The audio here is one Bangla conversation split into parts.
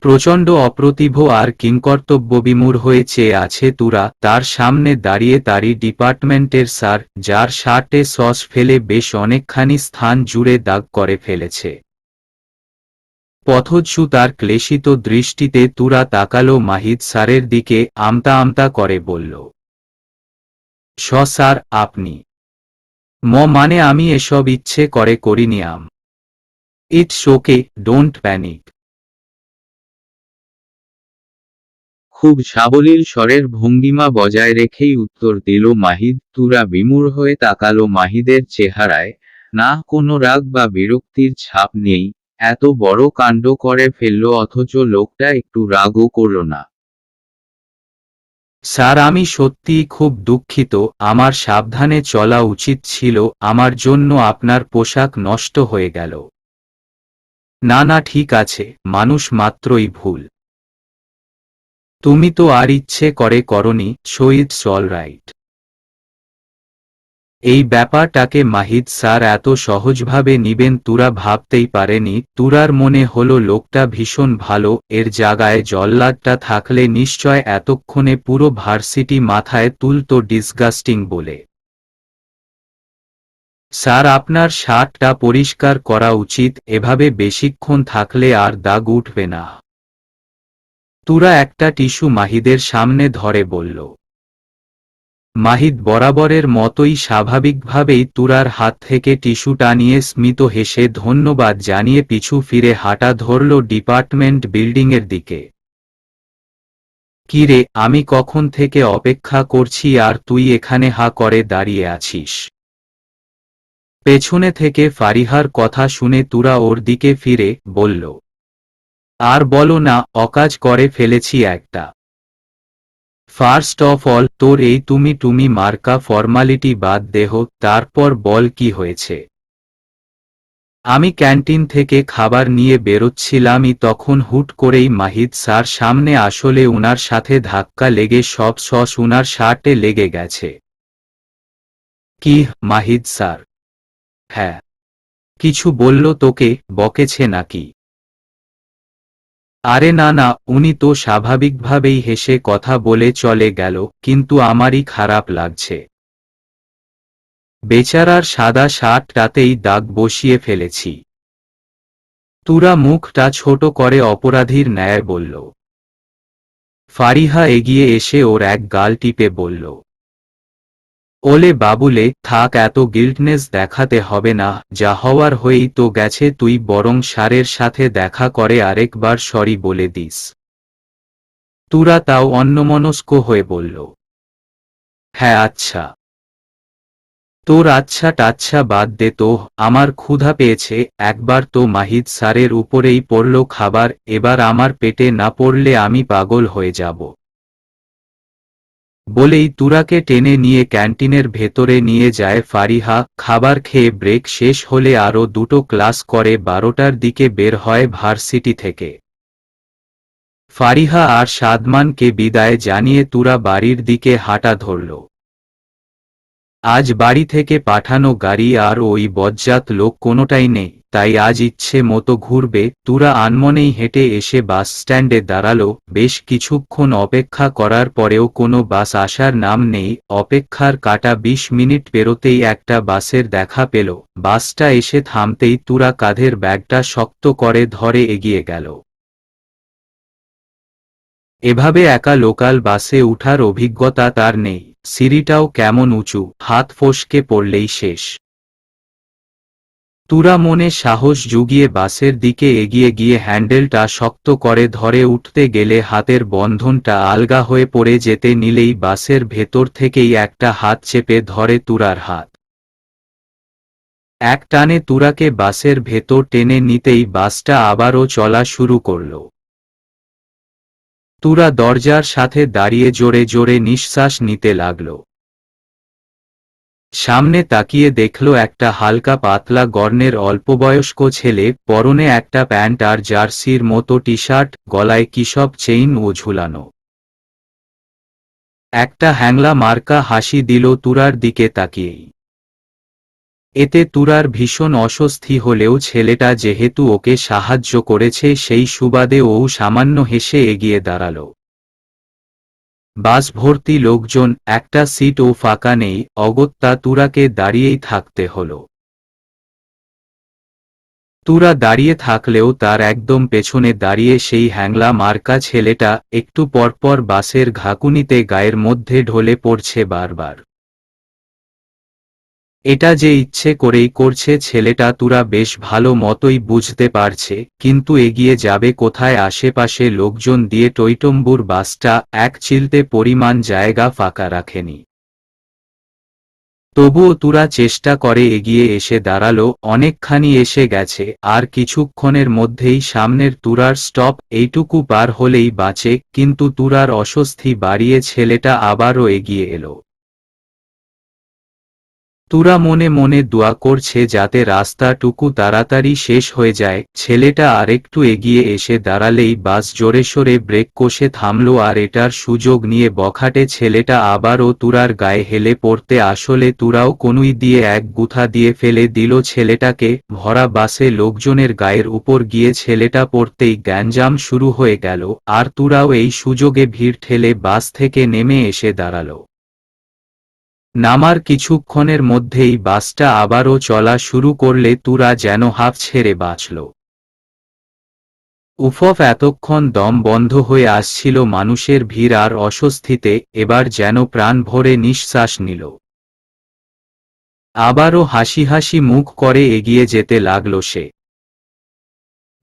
প্রচণ্ড অপ্রতিভ আর কিংকর্তব্যবিমূঢ় হয়ে চেয়ে আছে তুরা। তার সামনে দাঁড়িয়ে তারই ডিপার্টমেন্টের স্যার, যার শার্টে সস ফেলে বেশ অনেকখানি স্থান জুড়ে দাগ করে ফেলেছে। পথচ্যু তার ক্লেশিত দৃষ্টিতে তুরা তাকালো মাহিদ স্যারের দিকে, আমতা আমতা করে বলল, স্যার আপনি? মানে আমি এসব ইচ্ছে করে করিনি। It's okay, don't panic. খুব সাবলীল স্বরের ভঙ্গিমা বজায় রেখেই উত্তর দিল মাহিদ। তুরা বিমূঢ় হয়ে তাকালো মাহিদের চেহারায়। না, কোনো রাগ বা বিরক্তির ছাপ নেই। এত বড় কাণ্ড করে ফেলল অথচ লোকটা একটু রাগও করল না। স্যার আমি সত্যিই খুব দুঃখিত, আমার সাবধানে চলা উচিত ছিল, আমার জন্য আপনার পোশাক নষ্ট হয়ে গেল। না না ঠিক আছে, মানুষ মাত্রই ভুল। তুমি তো আর ইচ্ছে করে করনি, সো ইটস অলরাইট। এই ব্যাপারটাকে মাহিদ স্যার এত সহজভাবে নিবেন তুরা ভাবতেই পারেনি। তুরার মনে হলো লোকটা ভীষণ ভালো, এর জায়গায় জল্লাদটা থাকলে নিশ্চয় এতক্ষণে পুরো ভার্সিটি মাথায় তুলতো ডিসগাস্টিং বলে। স্যার আপনার শার্টটা পরিষ্কার করা উচিত, এভাবে বেশিক্ষণ থাকলে আর দাগ উঠবে না। তুরা একটা টিস্যু মাহিদের সামনে ধরে বলল। মাহিদ বরাবরের মতোই স্বাভাবিকভাবেই তুরার হাত থেকে টিস্যুটা নিয়ে স্মিত হেসে ধন্যবাদ জানিয়ে পিছু ফিরে হাঁটা ধরল ডিপার্টমেন্ট বিল্ডিংয়ের দিকে। কি রে, আমি কখন থেকে অপেক্ষা করছি আর তুই এখানে হা করে দাঁড়িয়ে আছিস? পেছনে থেকে ফারিহার কথা শুনে তুরা ওর দিকে ফিরে বলল, আর বলো না, অকাজ করে ফেলেছি একটা। ফার্স্ট অফ অল তোর এই তুমি মার্কা ফর্মালিটি বাদ দেহ, তারপর বল কি হয়েছে। আমি ক্যান্টিন থেকে খাবার নিয়ে বেরোচ্ছিলামই তখন হুট করেই মাহিদ স্যার সামনে আসলে উনার সাথে ধাক্কা লেগে সব সস উনার শার্টে লেগে গেছে। কি, মাহিদ স্যার? হ্যাঁ। কিছু বলল তোকে, বকেছে নাকি? আরে না না, উনি তো স্বাভাবিকভাবেই হেসে কথা বলে চলে গেল, কিন্তু আমারই খারাপ লাগছে। বেচারার সাদা শার্টটাতেই দাগ বসিয়ে ফেলেছি। তুরা মুখটা ছোট করে অপরাধীর ন্যায় বলল। ফারিহা এগিয়ে এসে ওর এক গাল টিপে বলল, ওলে বাবুলে, থাক, এত গিল্টনেস দেখাতে হবে না, যা হওয়ার হয়েই তো গেছে, তুই বরং স্যারের সাথে দেখা করে আরেকবার সরি বলে দিস। তুরা তাও অন্যমনস্ক হয়ে বলল, হ্যাঁ আচ্ছা। তোর আচ্ছা টাচ্ছা বাদ দে তো, আমার ক্ষুধা পেয়েছে, একবার তো মাহিদ স্যারের উপরেই পড়ল খাবার, এবার আমার পেটে না পড়লে আমি পাগল হয়ে যাব। বলেই তুরাকে টেনে নিয়ে ক্যান্টিনের ভেতরে নিয়ে যায় ফারিহা। খাবার খেয়ে ব্রেক শেষ হলে আরও দুটো ক্লাস করে 12টার দিকে বের হয় ভার্সিটি থেকে। ফারিহা আর সাদমানকে বিদায় জানিয়ে তুরা বাড়ির দিকে হাঁটা ধরল। আজ বাড়ি থেকে পাঠানো গাড়ি আর ওই বজ্জাত লোক কোনোটাই নেই, তাই আজ ইচ্ছে মতো ঘুরবে। তুরা আনমনেই হেঁটে এসে বাস স্ট্যান্ডে দাঁড়ালো। বেশ কিছুক্ষণ অপেক্ষা করার পরেও কোনো বাস আসার নাম নেই। অপেক্ষার কাটা 20 মিনিট পেরোতেই একটা বাসের দেখা পেল। বাসটা এসে থামতেই তুরা কাঁধের ব্যাগটা শক্ত করে ধরে এগিয়ে গেল। এভাবে একা লোকাল বাসে উঠার অভিজ্ঞতা তার নেই। সিঁড়িটাও কেমন উঁচু, হাত ফসকে পড়লেই শেষ। তুরা মনে সাহস জুগিয়ে বাসের দিকে এগিয়ে গিয়ে হ্যান্ডেলটা শক্ত করে ধরে উঠতে গেলে হাতের বন্ধনটা আলগা হয়ে পড়ে যেতে নিলেই বাসের ভেতর থেকেই একটা হাত চেপে ধরে তুরার হাত। এক টানে তুরাকে বাসের ভেতর টেনে নিতেই বাসটা আবারও চলা শুরু করল। তুরা দরজার সাথে দাঁড়িয়ে জোরে জোরে নিঃশ্বাস নিতে লাগল। সামনে তাকিয়ে দেখল একটা হালকা পাতলা গড়নের অল্পবয়স্ক ছেলে, পরনে একটা প্যান্ট আর জার্সির মতো টি শার্ট, গলায় কিসব চেইন ও ঝুলানো। একটা হ্যাংলা মার্কা হাসি দিল তুরার দিকে তাকিয়েই। এতে তুরার ভীষণ অস্বস্তি হলেও ছেলেটা যেহেতু ওকে সাহায্য করেছে সেই সুবাদে ও সামান্য হেসে এগিয়ে দাঁড়াল। বাস ভর্তি লোকজন, একটা সিটও ফাঁকা নেই, অগত্যা তুরাকে দাঁড়িয়েই থাকতে হলো। তুরা দাঁড়িয়ে থাকলেও তার একদম পেছনে দাঁড়িয়ে সেই হ্যাংলা মার্কা ছেলেটা একটু পরপর বাসের ঘাকুনিতে গায়ের মধ্যে ঢলে পড়ছে বারবার। এটা যে ইচ্ছে করেই করছে ছেলেটা তুরা বেশ ভালো মতোই বুঝতে পারছে, কিন্তু এগিয়ে যাবে কোথায়? আশেপাশে লোকজন দিয়ে টইটম্বুর বাসটা এক চিলতে পরিমাণ জায়গা ফাঁকা রাখেনি। তবুও তুরা চেষ্টা করে এগিয়ে এসে দাঁড়ালো। অনেকখানি এসে গেছে, আর কিছুক্ষণের মধ্যেই সামনের তুরার স্টপ, এইটুকু পার হলেই বাঁচে। কিন্তু তুরার অস্বস্তি বাড়িয়ে ছেলেটা আবারও এগিয়ে এলো। তুরা মনে মনে দোয়া করছে যাতে রাস্তাটুকু তাড়াতাড়ি শেষ হয়ে যায়। ছেলেটা আরেকটু এগিয়ে এসে দাঁড়ালেই বাস জোরে সোরে ব্রেক কষে থামল, আর এটার সুযোগ নিয়ে বখাটে ছেলেটা আবারও তুরার গায়ে হেলে পড়তে আসলে তুরাও কনুই দিয়ে এক গুথা দিয়ে ফেলে দিল ছেলেটাকে। ভরা বাসে লোকজনের গায়ের উপর গিয়ে ছেলেটা পড়তেই গ্যাঞ্জাম শুরু হয়ে গেল, আর তুরাও এই সুযোগে ভিড় ঠেলে বাস থেকে নেমে এসে দাঁড়াল। নামার কিছুক্ষণের মধ্যেই বাসটা আবারও চলা শুরু করলে তুরা যেন হাঁফ ছেড়ে বাঁচল। উফফ, এতক্ষণ দম বন্ধ হয়ে আসছিল মানুষের ভিড় আর অস্বস্তিতে, এবার যেন প্রাণ ভরে নিঃশ্বাস নিল। আবারও হাসি হাসি মুখ করে এগিয়ে যেতে লাগল সে।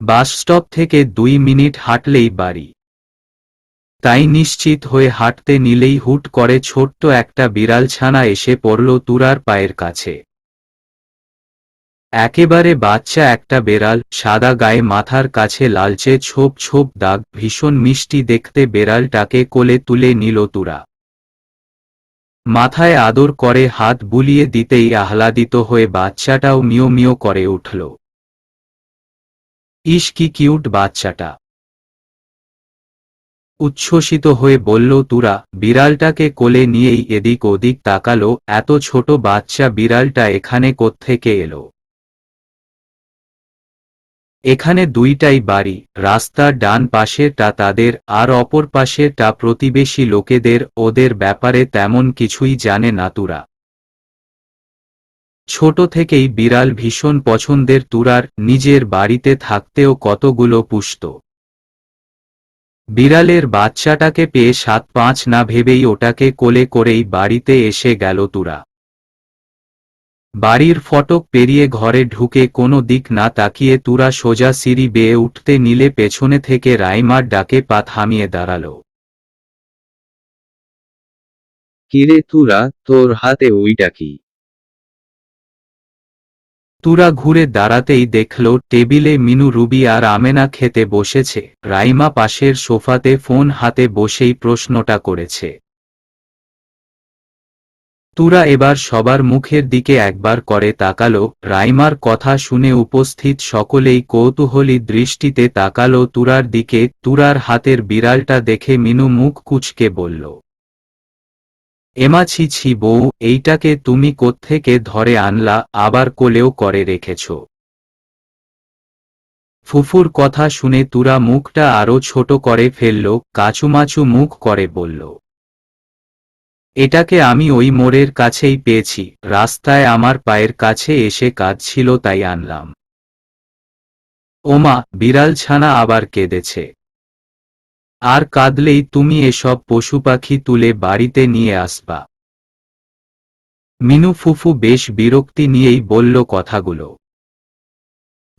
বাস স্টপ থেকে 2 মিনিট হাঁটলেই বাড়ি। তাই নিশ্চিত হয়ে হাঁটতে নিলেই হুট করে ছোট্ট একটা বিড়াল ছানা এসে পড়ল তুরার পায়ের কাছে। একেবারে বাচ্চা একটা বেড়াল, সাদা গায়ে, মাথার কাছে লালচে ছোপ ছোপ দাগ, ভীষণ মিষ্টি দেখতে। বেড়ালটাকে কোলে তুলে নিল তুরা। মাথায় আদর করে হাত বুলিয়ে দিতেই আহ্লাদিত হয়ে বাচ্চাটাও মিও মিও করে উঠল। ইস, কি কিউট বাচ্চাটা! উচ্ছ্বসিত হয়ে বলল তুরা। বিড়ালটাকে কোলে নিয়েই এদিক ওদিক তাকালো। এত ছোট বাচ্চা বিড়ালটা এখানে কোত্থেকে এলো? এখানে দুইটাই বাড়ি, রাস্তার ডান পাশেরটা তাদের, আর অপর পাশেরটা প্রতিবেশী লোকেদের। ওদের ব্যাপারে তেমন কিছুই জানে না তুরা। ছোট থেকেই বিড়াল ভীষণ পছন্দের তুরার, নিজের বাড়িতে থাকতেও কতগুলো পুষত। বিড়ালের বাচ্চাটাকে পেয়ে 7-5 না ভেবেই ওটাকে কোলে করেই বাড়িতে এসে গেল তুরা। বাড়ির ফটক পেরিয়ে ঘরে ঢুকে কোনো দিক না তাকিয়ে তুরা সোজা সিঁড়ি বেয়ে উঠতে নিলে পেছনে থেকে রাইমার ডাকে পা থামিয়ে দাঁড়াল। কিরে তুরা, তোর হাতে ওইটা কি? তুরা ঘুরে দাঁড়াতেই দেখল টেবিলে মিনু, রুবি আর আমেনা খেতে বসেছে। রাইমা পাশের সোফাতে ফোন হাতে বসেই প্রশ্নটা করেছে। তুরা এবার সবার মুখের দিকে একবার করে তাকালো। রাইমার কথা শুনে উপস্থিত সকলেই কৌতূহলী দৃষ্টিতে তাকালো তুরার দিকে। তুরার হাতের বিড়ালটা দেখে মিনু মুখ কুঁচকে বলল, এমা, ছি ছি বউ, এইটাকে তুমি কোত্থেকে ধরে আনলা, আবার কোলেও করে রেখেছ? ফুফুর কথা শুনে তুরা মুখটা আরো ছোট করে ফেলল, কাচুমাচু মুখ করে বলল, এটাকে আমি ওই মোড়ের কাছেই পেয়েছি, রাস্তায় আমার পায়ের কাছে এসে কাঁদছিল তাই আনলাম। ওমা, বিড়াল ছানা আবার কেঁদেছে? আর কাঁদলেই তুমি এসব পশুপাখি তুলে বাড়িতে নিয়ে আসবা? মিনু ফুফু বেশ বিরক্তি নিয়েই বলল কথাগুলো।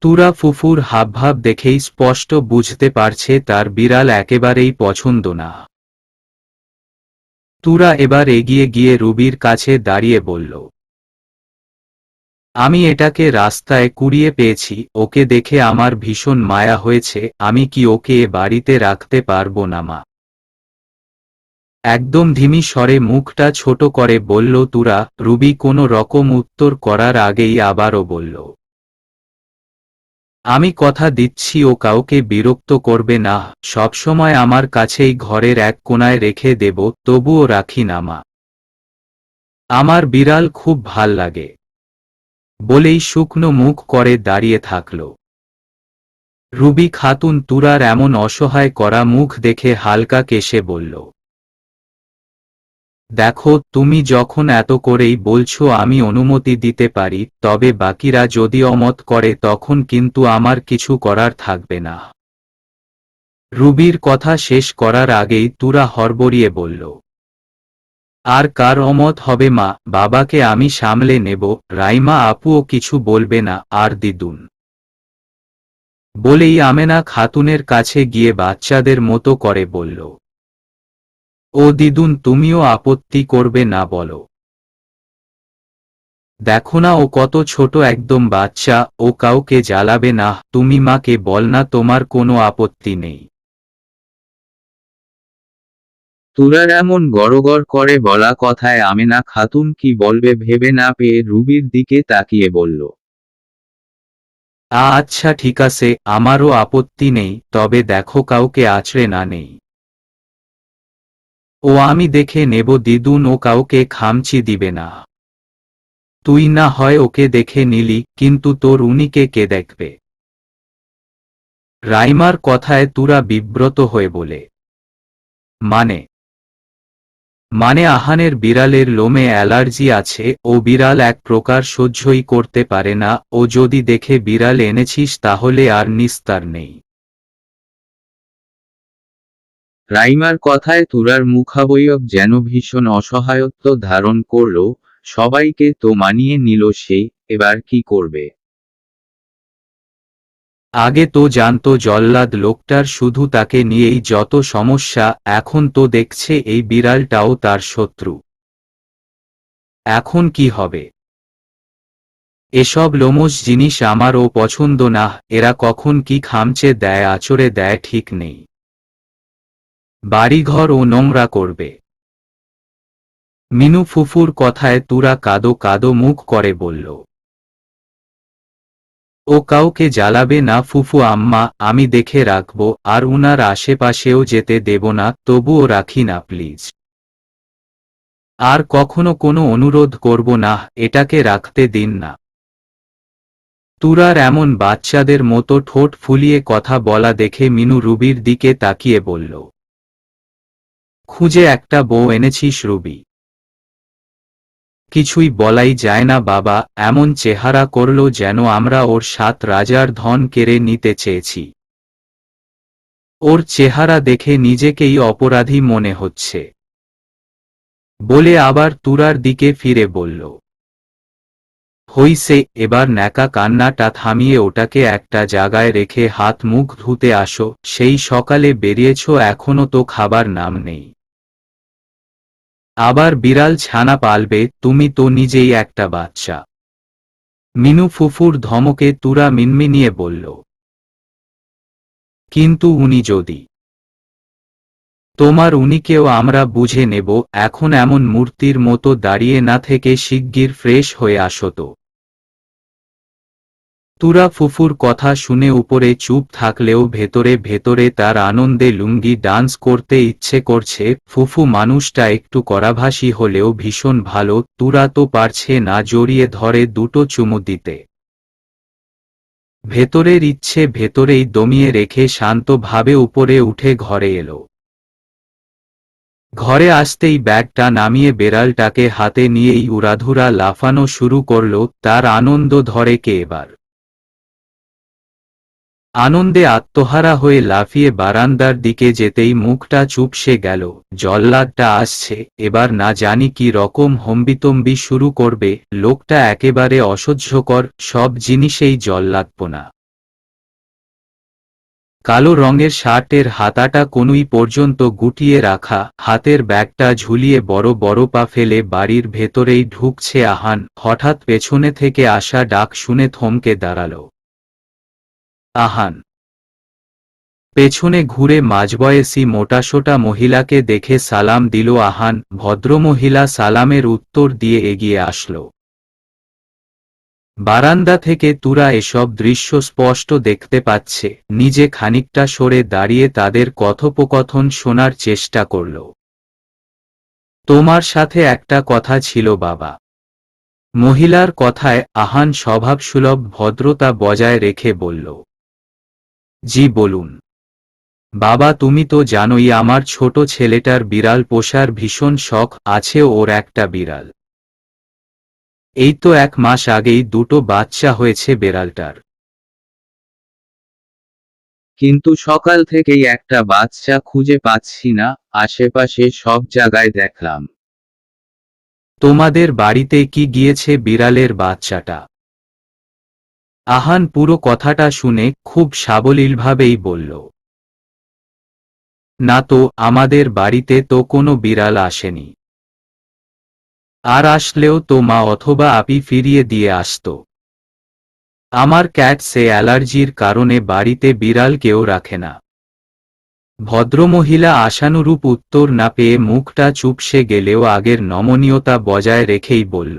তুরা ফুফুর হাবভাব দেখেই স্পষ্ট বুঝতে পারছে তার বিড়াল একেবারেই পছন্দ না। তুরা এবার এগিয়ে গিয়ে রুবির কাছে দাঁড়িয়ে বলল, আমি এটাকে রাস্তায় কুড়িয়ে পেয়েছি, ওকে দেখে আমার ভীষণ মায়া হয়েছে, আমি কি ওকে এ বাড়িতে রাখতে পারবো না মা? একদম ধিমি স্বরে মুখটা ছোট করে বলল তুরা। রুবি কোনো রকম উত্তর করার আগেই আবারও বলল, আমি কথা দিচ্ছি ও কাউকে বিরক্ত করবে না, সবসময় আমার কাছেই ঘরের এক কোণায় রেখে দেব, তবুও রাখি না মা। আমার বিড়াল খুব ভাল লাগে। বলেই শুকনো মুখ করে দাঁড়িয়ে থাকল। রুবি খাতুন তুরার এমন অসহায় করা মুখ দেখে হালকা কেশে বলল, দেখো, তুমি যখন এত করেই বলছো আমি অনুমতি দিতে পারি, তবে বাকিরা যদি অমত করে তখন কিন্তু আমার কিছু করার থাকবে না। রুবির কথা শেষ করার আগেই তুরা হড়বড়িয়ে বলল, আর কার অমত হবে মা? বাবাকে আমি সামলে নেব, রাইমা আপুও কিছু বলবে না, আর দিদুন। বলেই আমেনা খাতুনের কাছে গিয়ে বাচ্চাদের মতো করে বলল, ও দিদুন, তুমিও আপত্তি করবে না বলো? দেখো না ও কত ছোট, একদম বাচ্চা, ও কাউকে জ্বালাবে না, তুমি মাকে বল না তোমার কোনো আপত্তি নেই। তুরার এমন গড়গড় করে বলা কথায় আমেনা খাতুন কি বলবে ভেবে না পেয়ে রুবির দিকে তাকিয়ে বলল, আচ্ছা ঠিক আছে, আমারও আপত্তি নেই, তবে দেখো কাউকে আঁচড়ে না নেই। ও আমি দেখে নেব দিদুন, ও কাউকে খামচি দিবে না। তুই না হয় ওকে দেখে নিলি, কিন্তু তোর উনিকে কে দেখবে? রাইমার কথায় তুরা বিব্রত হয়ে বলে, মানে? মানে আহানের বিড়ালের লোমে অ্যালার্জি আছে, ও বিড়াল এক প্রকার সহ্যই করতে পারে না, ও যদি দেখে বিড়াল এনেছিস তাহলে আর নিস্তার নেই। রাইমার কথায় তুরার মুখাবয়ব যেন ভীষণ অসহায়ত্ব ধারণ করল। সবাইকে তো মানিয়ে নিল সে, এবার কি করবে? আগে তো জানতো জল্লাদ লোকটার শুধু তাকে নিয়েই যত সমস্যা, এখন তো দেখছে এই বিড়ালটাও তার শত্রু। এখন কি হবে? এসব লোমশ জিনিস আমারও পছন্দ না, এরা কখন কি খামচে দেয় আচড়ে দেয় ঠিক নেই। বাড়িঘর ও নোংরা করবে। মিনু ফুফুর কথায় তুরা কাদো কাদো মুখ করে বলল, ও কাউকে জ্বালাবে না ফুফু আম্মা, আমি দেখে রাখব, আর উনার আশেপাশেও যেতে দেব না, তবুও রাখি না প্লিজ। আর কখনো কোনো অনুরোধ করব না, এটাকে রাখতে দিন না। তুরার এমন বাচ্চাদের মতো ঠোঁট ফুলিয়ে কথা বলা দেখে মিনু রুবির দিকে তাকিয়ে বলল, খুঁজে একটা বউ এনেছিস রুবি? কিছুই বলাই যায় না বাবা, এমন চেহারা করল যেন আমরা ওর 7 রাজার ধন কেড়ে নিতে চেয়েছি। ওর চেহারা দেখে নিজেকেই অপরাধী মনে হচ্ছে। বলে আবার তুরার দিকে ফিরে বলল, হইছে, এবার ন্যাকা কান্নাটা থামিয়ে ওটাকে একটা জায়গায় রেখে হাত মুখ ধুতে আসো, সেই সকালে বেরিয়েছ এখনো তো খাবার নাম নেই। আবার বিড়াল ছানা পালবে, তুমি তো নিজেই একটা বাচ্চা। মিনু ফুফুর ধমকে তুরা মিনমিনিয়ে বলল, কিন্তু উনি যদি? তোমার উনিকেও আমরা বুঝে নেব, এখন এমন মূর্তির মতো দাঁড়িয়ে না থেকে শিগগির ফ্রেশ হয়ে আসো তো। তুরা ফুফুর কথা শুনে উপরে চুপ থাকলেও ভেতরে ভেতরে তার আনন্দে লুঙ্গি ডান্স করতে ইচ্ছে করছে। ফুফু মানুষটা একটু কড়াভাষী হলেও ভীষণ ভালো, তুরা তো পারছে না জড়িয়ে ধরে দুটো চুমু দিতে। ভেতরের ইচ্ছে ভেতরেই দমিয়ে রেখে শান্তভাবে উপরে উঠে ঘরে এলো। ঘরে আসতেই ব্যাগটা নামিয়ে বেড়ালটাকে হাতে নিয়েই উড়াধুরা লাফানো শুরু করল, তার আনন্দ ধরে কে এবার। আনন্দে আত্মহারা হয়ে লাফিয়ে বারান্দার দিকে যেতেই মুখটা চুপসে গেল। জল্লাদটা আসছে, এবার না জানি কি রকম হম্বিতম্বি শুরু করবে। লোকটা একেবারে অসহ্যকর, সব জিনিসেই জল্লাদপনা। কালো রঙের শার্টের হাতাটা কনুই পর্যন্ত গুটিয়ে রাখা, হাতের ব্যাগটা ঝুলিয়ে বড় বড় পা ফেলে বাড়ির ভেতরেই ঢুকছে আহান। হঠাৎ পেছনে থেকে আসা ডাক শুনে থমকে দাঁড়াল আহান। পেছনে ঘুরে মাঝবয়সী মোটাসোটা মহিলাকে দেখে সালাম দিল আহান। ভদ্রমহিলা সালামের উত্তর দিয়ে এগিয়ে আসল। বারান্দা থেকে তুরা এসব দৃশ্য স্পষ্ট দেখতে পাচ্ছে। নিজে খানিকটা সরে দাঁড়িয়ে তাদের কথোপকথন শোনার চেষ্টা করল। তোমার সাথে একটা কথা ছিল বাবা। মহিলার কথায় আহান স্বভাবসুলভ ভদ্রতা বজায় রেখে বলল, জি বলুন বাবা, তুমি তো জানোই আমার ছোট ছেলেটার বিড়াল পোষার ভীষণ শখ আছে, ওর একটা বিড়াল। এই তো 1 মাস আগেই 2টো বাচ্চা হয়েছে বেড়ালটার। কিন্তু সকাল থেকেই একটা বাচ্চা খুঁজে পাচ্ছি না, আশেপাশে সব জায়গায় দেখলাম। তোমাদের বাড়িতে কি গিয়েছে বিড়ালের বাচ্চাটা? আহান পুরো কথাটা শুনে খুব সাবলীলভাবেই বলল, না তো, আমাদের বাড়িতে তো কোনো বিড়াল আসেনি। আর আসলেও তো মা অথবা আপি ফিরিয়ে দিয়ে আসতো। আমার ক্যাটসে অ্যালার্জির কারণে বাড়িতে বিড়াল কেউ রাখে না। ভদ্রমহিলা আশানুরূপ উত্তর না পেয়ে মুখটা চুপসে গেলেও আগের নমনীয়তা বজায় রেখেই বলল,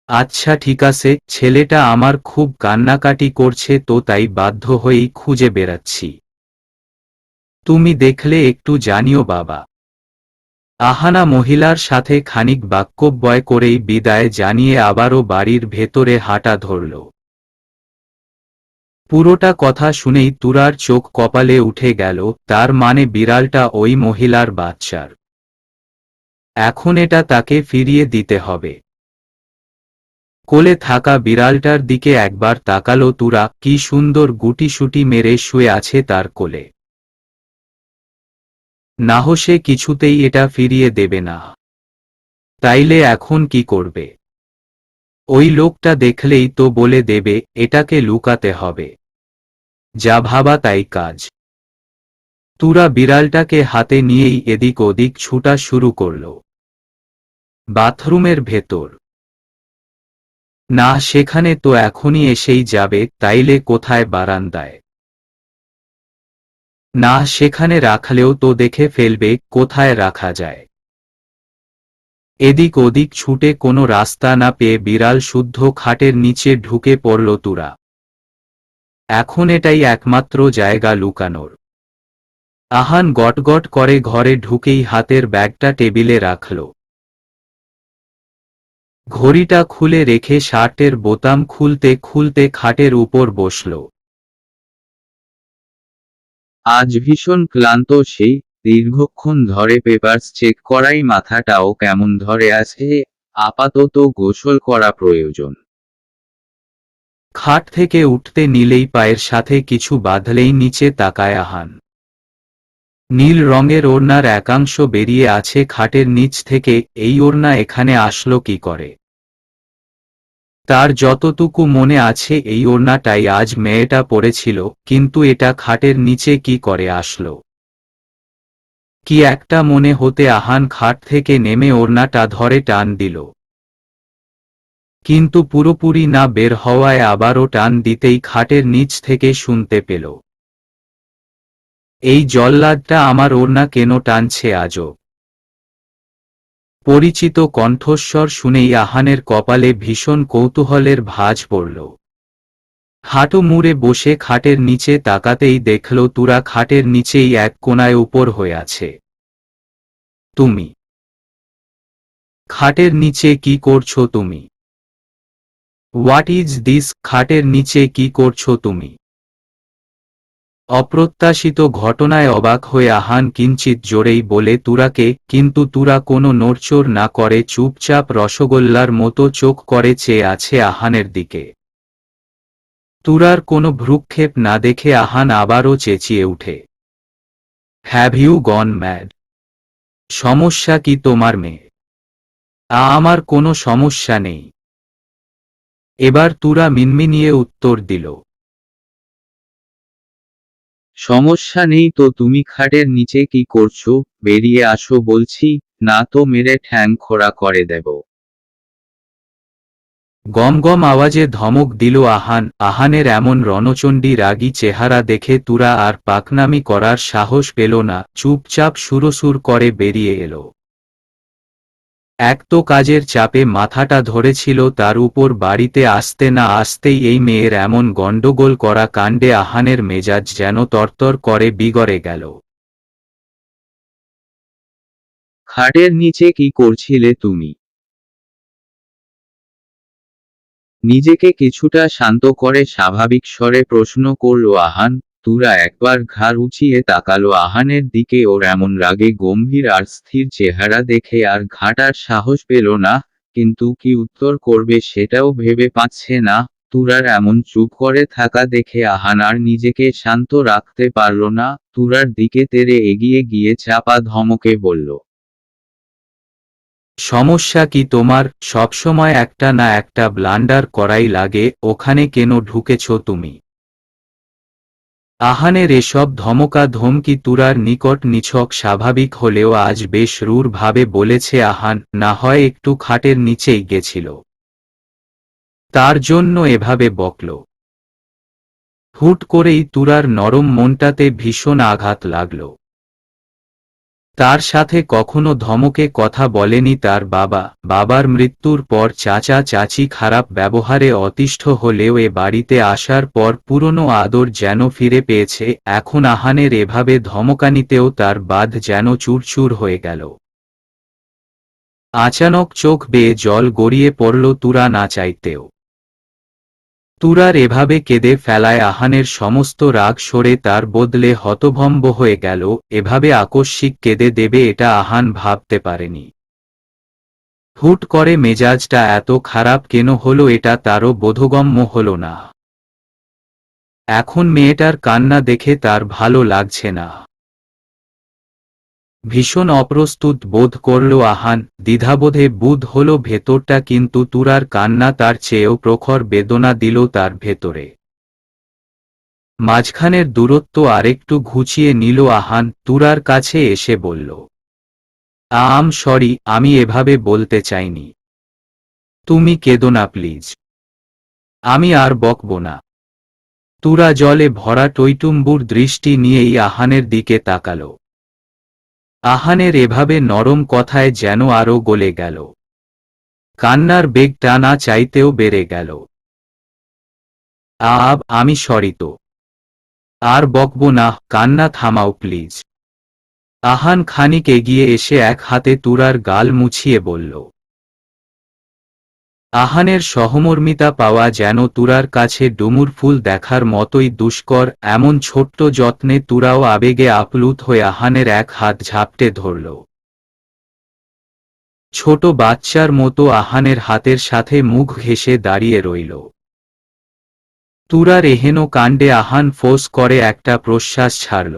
আচ্ছা ঠিক আছে, ছেলেটা আমার খুব কান্নাকাটি করছে তো তাই বাধ্য হয়েই খুঁজে বেড়াচ্ছি। তুমি দেখলে একটু জানিও বাবা। আহানা মহিলার সাথে খানিক বাক্যব্যয় করেই বিদায় জানিয়ে আবারও বাড়ির ভেতরে হাঁটা ধরল। পুরোটা কথা শুনেই তুরার চোখ কপালে উঠে গেল, তার মানে বিড়ালটা ওই মহিলার বাচ্চার। এখন এটা তাকে ফিরিয়ে দিতে হবে। কোলে থাকা বিড়ালটার দিকে একবার তাকালো তুরা, কি সুন্দর গুটিসুটি মেরে শুয়ে আছে তার কোলে। না সে কিছুতেই এটা ফিরিয়ে দেবে না। তাইলে এখন কি করবে? ওই লোকটা দেখলেই তো বলে দেবে এটাকে লুকাতে হবে। যা ভাবা তাই কাজ। তুরা বিড়ালটাকে হাতে নিয়েই এদিক ওদিক ছুটা শুরু করল। বাথরুমের ভেতর না, সেখানে তো এখনই এসেই যাবে, তাইলে কোথায়? বারান্দায় না, সেখানে রাখলেও তো দেখে ফেলবে, কোথায় রাখা যায়? এদিক ওদিক ছুটে কোনো রাস্তা না পেয়ে বিড়াল শুদ্ধ খাটের নিচে ঢুকে পড়ল তুরা। এখন এটাই একমাত্র জায়গা লুকানোর। আহান গটগট করে ঘরে ঢুকেই হাতের ব্যাগটা টেবিলে রাখল। ঘড়িটা খুলে রেখে শার্টের বোতাম খুলতে খুলতে খাটের উপর বসল। আজ ভীষণ ক্লান্ত সেই, দীর্ঘক্ষণ ধরে পেপারস চেক করাই মাথাটাও কেমন ধরে আছে, আপাতত গোসল করা প্রয়োজন। খাট থেকে উঠতে নিলেই পায়ের সাথে কিছু বাঁধলেই নিচে তাকায় আহান। নীল রঙের ওড়নার একাংশ বেরিয়ে আছে খাটের নিচ থেকে, এই ওড়না এখানে আসলো কি করে? তার যতটুকু মনে আছে এই ওড়নাটাই আজ মেয়েটা পরেছিল, কিন্তু এটা খাটের নিচে কি করে আসলো? কি একটা মনে হতে আহান খাট থেকে নেমে ওড়নাটা ধরে টান দিল। কিন্তু পুরোপুরি না বের হওয়ায় আবারও টান দিতেই খাটের নিচ থেকে শুনতে পেল, এই জল্লাদটা আমার ওড়না কেন টানছে আজও? পরিচিত কণ্ঠস্বর শুনেই আহানের কপালে ভীষণ কৌতূহলের ভাঁজ পড়ল। হাঁটু মুড়ে বসে খাটের নিচে তাকাতেই দেখল তুরা খাটের নিচেই এক কোণায় উপর হয়ে আছে। তুমি খাটের নিচে কি করছো তুমি? What is this? খাটের নিচে কি করছো তুমি? অপ্রত্যাশিত ঘটনায় অবাক হয়ে আহান কিঞ্চিত জোরেই বলে তুরাকে, কিন্তু তুরা কোনো নড়চড় না করে চুপচাপ রসগোল্লার মতো চোখ করে চেয়ে আছে আহানের দিকে। তুরার কোনো ভ্রুক্ষেপ না দেখে আহান আবারও চেঁচিয়ে উঠে, হ্যাভ ইউ গন ম্যাড? সমস্যা কি তোমার মেয়ে? আমার কোনো সমস্যা নেই। এবার তুরা মিনমিনিয়ে উত্তর দিল, সমস্যা নেই তো তুমি খাটের নিচে কি করছো? বেরিয়ে আসো বলছি, না তো মেরে ঠ্যাং খোঁড়া করে দেব। গমগম আওয়াজে ধমক দিল আহান। আহানের এমন রণচণ্ডী রাগী চেহারা দেখে তুরা আর পাকনামি করার সাহস পেল না, চুপচাপ সুরসুর করে বেরিয়ে এলো। এক তো কাজের চাপে মাথাটা ধরেছিল, তার উপর বাড়িতে আসতে না আসতেই এই মেয়ের এমন গণ্ডগোল করা কাণ্ডে আহানের মেজাজ যেন তরতর করে বিগড়ে গেল। খাটের নিচে কি করছিলে তুমি? নিজেকে কিছুটা শান্ত করে স্বাভাবিক স্বরে প্রশ্ন করল আহান। তুরা একবার ঘাড় উঁচিয়ে তাকালো আহানের দিকে। ওর এমন রাগে গম্ভীর আর স্থির চেহারা দেখে আর ঘাটার সাহস পেল না, কিন্তু কি উত্তর করবে সেটাও ভেবে পাচ্ছে না। তুরার এমন চুপ করে থাকা দেখে আহান আর নিজেকে শান্ত রাখতে পারল না। তুরার দিকে তেড়ে এগিয়ে গিয়ে চাপা ধমকে বলল, সমস্যা কি তোমার? সবসময় একটা না একটা ব্লান্ডার করাই লাগে, ওখানে কেন ঢুকেছ তুমি? আহানের এসব ধমকা ধমকি তুরার নিকট নিছক স্বাভাবিক হলেও আজ বেশ রূঢ় ভাবে বলেছে আহান, না হয় একটু খাটের নিচেই গেছিল, তার জন্য এভাবে বকল। হুট করেই তুরার নরম মনটাতে ভীষণ আঘাত লাগল। তার সাথে কখনো ধমকে কথা বলেনি তার বাবা। বাবার মৃত্যুর পর চাচা চাচি খারাপ ব্যবহারে অতিষ্ঠ হলেও এ বাড়িতে আসার পর পুরনো আদর যেন ফিরে পেয়েছে। এখন আহানের এভাবে ধমকানিতেও তার বাঁধ যেন চুরচুর হয়ে গেল। আচানক চোখ বেয়ে জল গড়িয়ে পড়ল তুরা না চাইতেও। তুরার এভাবে কেঁদে ফেলায় আহানের সমস্ত রাগ সরে তার বদলে হতভম্ব হয়ে গেল। এভাবে আকস্মিক কেঁদে দেবে এটা আহান ভাবতে পারেনি। হুট করে মেজাজটা এত খারাপ কেন হলো এটা তারও বোধগম্য হল না। এখন মেয়েটার কান্না দেখে তার ভালো লাগছে না। ভীষণ অপ্রস্তুত বোধ করল আহান। দ্বিধাবোধে বুধ হল ভেতরটা, কিন্তু তুরার কান্না তার চেয়েও প্রখর বেদনা দিল তার ভেতরে। মাঝখানের দূরত্ব আরেকটু ঘুচিয়ে নিল আহান। তুরার কাছে এসে বলল, সরি, আমি এভাবে বলতে চাইনি। তুমি কেঁদো না প্লিজ, আমি আর বকব না। তুরা জলে ভরা টইটুম্বুর দৃষ্টি নিয়েই আহানের দিকে তাকাল। আহানের এভাবে নরম কথায় যেন আরও গলে গেল। কান্নার বেগটা না চাইতেও বেড়ে গেল। আমি সরি তো, আর বকব না, কান্না থামাও প্লিজ। আহান খানিক এগিয়ে এসে এক হাতে তুরার গাল মুছিয়ে বলল। আহানের সহমর্মিতা পাওয়া যেন তুরার কাছে ডুমুর ফুল দেখার মতোই দুষ্কর। এমন ছোট্ট যত্নে তুরাও আবেগে আপ্লুত হয়ে আহানের এক হাত ঝাপটে ধরল। ছোট বাচ্চার মতো আহানের হাতের সাথে মুখ ঘেঁষে দাঁড়িয়ে রইল। তুরার এহেন কাণ্ডে আহান ফোঁস করে একটা প্রশ্বাস ছাড়ল।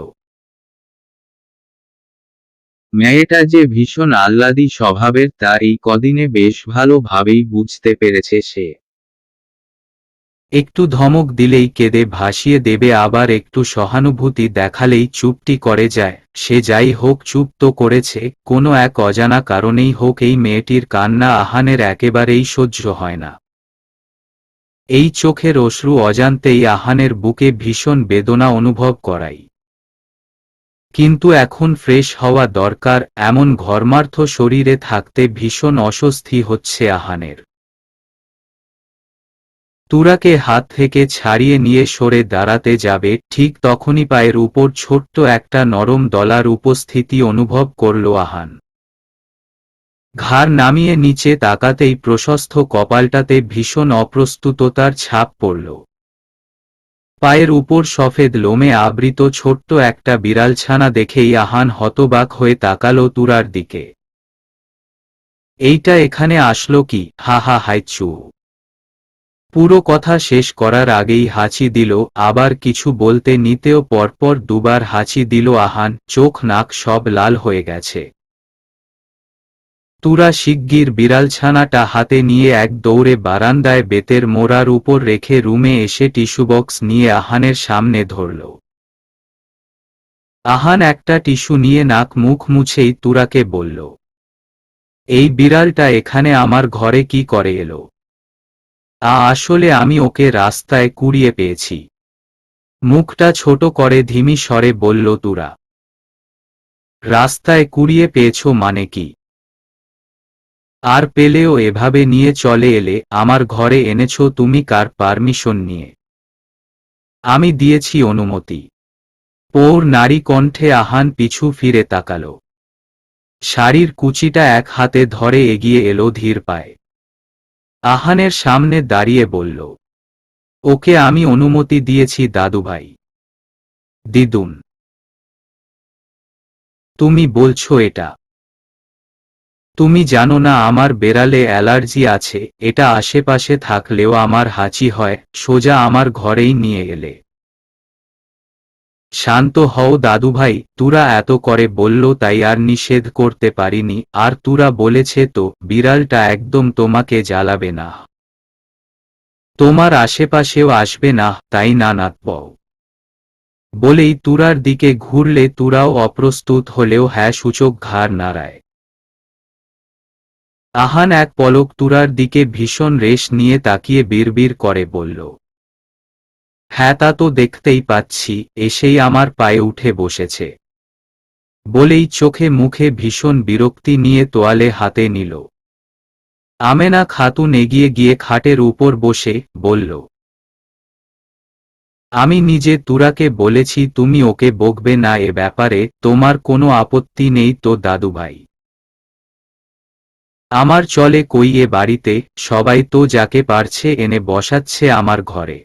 মেয়েটা যে ভীষণ আহ্লাদী স্বভাবের তা এই কদিনে বেশ ভালোভাবেই বুঝতে পেরেছে সে। একটু ধমক দিলেই কেঁদে ভাসিয়ে দেবে, আবার একটু সহানুভূতি দেখালেই চুপটি করে যায়। সে যাই হোক, চুপ তো করেছে, কোনো এক অজানা কারণেই হোক এই মেয়েটির কান্না আহানের একেবারেই সহ্য হয় না। এই চোখের অশ্রু অজান্তেই আহানের বুকে ভীষণ বেদনা অনুভব করাই। কিন্তু এখন ফ্রেশ হওয়া দরকার। এমন ঘর্মার্থ শরীরে থাকতে ভীষণ অস্বস্তি হচ্ছে আহানের। তুরাকে হাত থেকে ছাড়িয়ে নিয়ে সরে দাঁড়াতে যাবে, ঠিক তখনই পায়ের উপর ছোট্ট একটা নরম দলার উপস্থিতি অনুভব করল আহান। ঘাড় নামিয়ে নিচে তাকাতেই প্রশস্ত কপালটাতে ভীষণ অপ্রস্তুততার ছাপ পড়ল। পায়ের উপর সফেদ লোমে আবৃত ছোট্ট একটা বিড়ালছানা দেখেই আহান হতবাক হয়ে তাকাল তুরার দিকে। এইটা এখানে আসলো কি? হা হা হাইচু। পুরো কথা শেষ করার আগেই হাঁচি দিল। আবার কিছু বলতে নিতেও পরপর দুবার হাঁচি দিল আহান। চোখ নাক সব লাল হয়ে গেছে। তুরা শিগগির বিড়ালছানাটা হাতে নিয়ে এক দৌড়ে বারান্দায় বেতের মোড়ার উপর রেখে রুমে এসে টিস্যুবক্স নিয়ে আহানের সামনে ধরল। আহান একটা টিস্যু নিয়ে নাক মুখ মুছেই তুরাকে বলল, এই বিড়ালটা এখানে আমার ঘরে কি করে এলো? আসলে আমি ওকে রাস্তায় কুড়িয়ে পেয়েছি। মুখটা ছোট করে ধিমি স্বরে বলল তুরা। রাস্তায় কুড়িয়ে পেয়েছ মানে কি? আর পেলেও এভাবে নিয়ে চলে এলে? আমার ঘরে এনেছ তুমি কার পারমিশন নিয়ে? আমি দিয়েছি অনুমতি। পৌর নারী কণ্ঠে আহান পিছু ফিরে তাকাল। শাড়ির কুচিটা এক হাতে ধরে এগিয়ে এলো ধীর পায়ে। আহানের সামনে দাঁড়িয়ে বলল, ওকে আমি অনুমতি দিয়েছি দাদুভাই। দিদুন, তুমি বলছো এটা? তুমি জানো না আমার বেড়ালে অ্যালার্জি আছে, এটা আশেপাশে থাকলেও আমার হাঁচি হয়, সোজা আমার ঘরেই নিয়ে এলে। শান্ত হও দাদুভাই, তুরা এত করে বলল তাই আর নিষেধ করতে পারিনি, আর তুরা বলেছে তো বিড়ালটা একদম তোমাকে জ্বালাবে না, তোমার আশেপাশেও আসবে না, তাই না নাতবউ? বলেই তুরার দিকে ঘুরলে তুরাও অপ্রস্তুত হলেও হ্যাঁ সূচক ঘাড় নাড়ায়। আহান এক পলক তুরার দিকে ভীষণ রেশ নিয়ে তাকিয়ে বিড়বিড় করে বলল, হ্যাঁ তা তো দেখতেই পাচ্ছি, এসেই আমার পায়ে উঠে বসেছে। বলেই চোখে মুখে ভীষণ বিরক্তি নিয়ে তোয়ালে হাতে নিল। আমেনা খাতুন এগিয়ে গিয়ে খাটের উপর বসে বলল, আমি নিজে তুরাকে বলেছি তুমি ওকে বকবে না, এ ব্যাপারে তোমার কোনো আপত্তি নেই তো দাদুভাই? আমার চলে কই এ বাড়িতে, সবাই তো যাকে পারছে এনে বসাচ্ছে আমার ঘরে।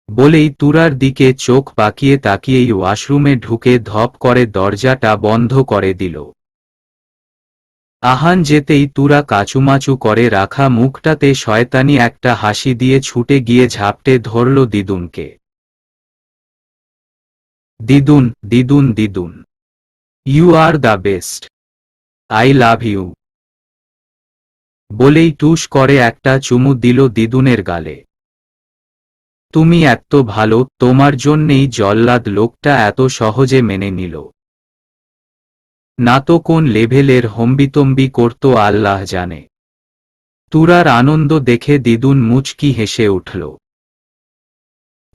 বলেই তুরার দিকে চোখ পাকিয়ে তাকিয়েই ওয়াশরুমে ঢুকে ধপ করে দরজাটা বন্ধ করে দিল। আহান যেতেই তুরা কাচুমাচু করে রাখা মুখটাতে শয়তানি একটা হাসি দিয়ে ছুটে গিয়ে ঝাপটে ধরল দিদুনকে। দিদুন, দিদুন, দিদুন, you are the best, I love you. বলেই টুস করে একটা চুমু দিল দিদুনের গালে। তুমি এত ভালো, তোমার জন্যেই জল্লাদ লোকটা এত সহজে মেনে নিল। না তো কোন লেভেলের হম্বিতম্বি করত আল্লাহ জানে। তুরার আনন্দ দেখে দিদুন মুচকি হেসে উঠল।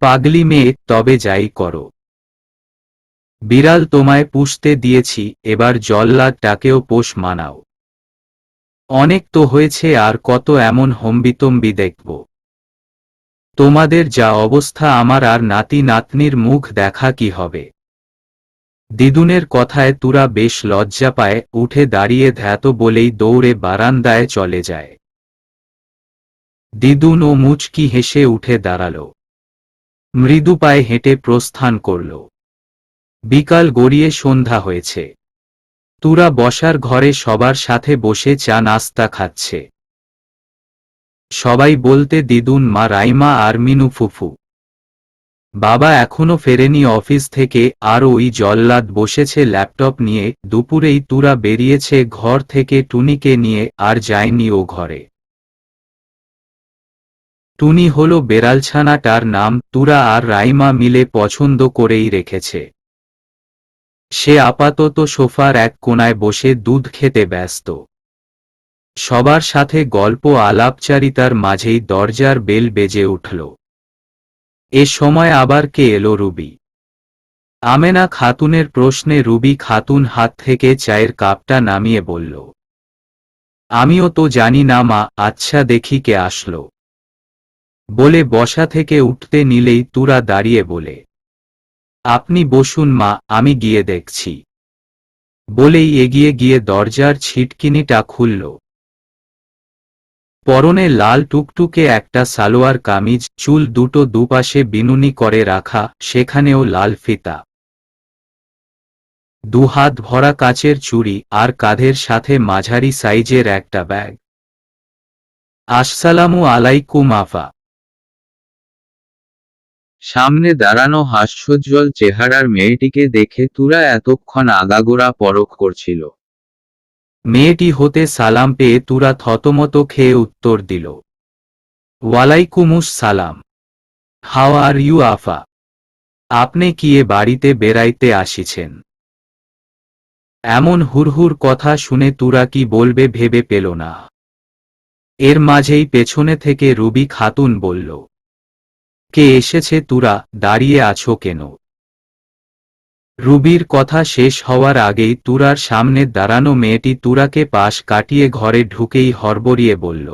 পাগলি মেয়ে, তবে যাই করো, বিড়াল তোমায় পুষতে দিয়েছি, এবার জল্লাদটাকেও পোষ মানাও। অনেক তো হয়েছে, আর কত এমন হম্বিতম্বি দেখব? তোমাদের যা অবস্থা, আমার আর নাতি নাতনির মুখ দেখা কি হবে? দিদুনের কথায় তুরা বেশ লজ্জা পায়, উঠে দাঁড়িয়ে ধ্যাত বলেই দৌড়ে বারান্দায় চলে যায়। দিদুন ও মুচকি হেসে উঠে দাঁড়াল, মৃদু পায়ে হেঁটে প্রস্থান করল। বিকাল গড়িয়ে সন্ধ্যা হয়েছে। তুরা বসার ঘরে সবার সাথে বসে চা নাস্তা খাচ্ছে। সবাই বলতে দিদুন, মা রাইমা আর মিনু ফুফু। বাবা এখনো ফেরেনি অফিস থেকে, আর ওই জল্লাদ বসেছে ল্যাপটপ নিয়ে। দুপুরেই তুরা বেরিয়েছে ঘর থেকে টুনিকে নিয়ে, আর যায়নি ও ঘরে। টুনি হলো বেড়ালছানাটার নাম, তুরা আর রাইমা মিলে পছন্দ করেই রেখেছে। সে আপাতত সোফার এক কোণায় বসে দুধ খেতে ব্যস্ত। সবার সাথে গল্প আলাপচারিতার মাঝেই দরজার বেল বেজে উঠল। এ সময় আবার কে এলো? রুবি। আমেনা খাতুনের প্রশ্নে রুবি খাতুন হাত থেকে চায়ের কাপটা নামিয়ে বলল, আমিও তো জানি না মা, আচ্ছা দেখি কে আসলো। বলে বসা থেকে উঠতে নিলেই তুরা দাঁড়িয়ে বলে, আপনি বসুন মা, আমি গিয়ে দেখছি। বলেই এগিয়ে গিয়ে দরজার ছিটকিনিটা খুলল। পরনে লাল টুকটুকে একটা সালোয়ার কামিজ, চুল দুটো দুপাশে বিনুনি করে রাখা, সেখানেও লাল ফিতা, দুহাত ভরা কাচের চুড়ি, আর কাঁধের সাথে মাঝারি সাইজের একটা ব্যাগ। আসসালামু আলাইকুম আফা। সামনে দাঁড়ানো হাস্যোজ্জ্বল চেহারার মেয়েটিকে দেখে তুরা এতক্ষণ আগাগোড়া পরখ করছিল। মেয়েটি হতে সালাম পেয়ে তুরা থতমত খেয়ে উত্তর দিল, ওয়ালাইকুমুস সালাম। হাউ আর ইউ আফা? আপনি কি এ বাড়িতে বেড়াইতে আসিছেন? এমন হুড়হুড় কথা শুনে তুরা কি বলবে ভেবে পেল না। এর মাঝেই পেছনে থেকে রুবি খাতুন বলল, কে এসেছে তুরা, দাঁড়িয়ে আছো কেন? রুবির কথা শেষ হওয়ার আগেই তুরার সামনে দাঁড়ানো মেয়েটি তুরাকে পাশ কাটিয়ে ঘরে ঢুকেই হড়বড়িয়ে বলল,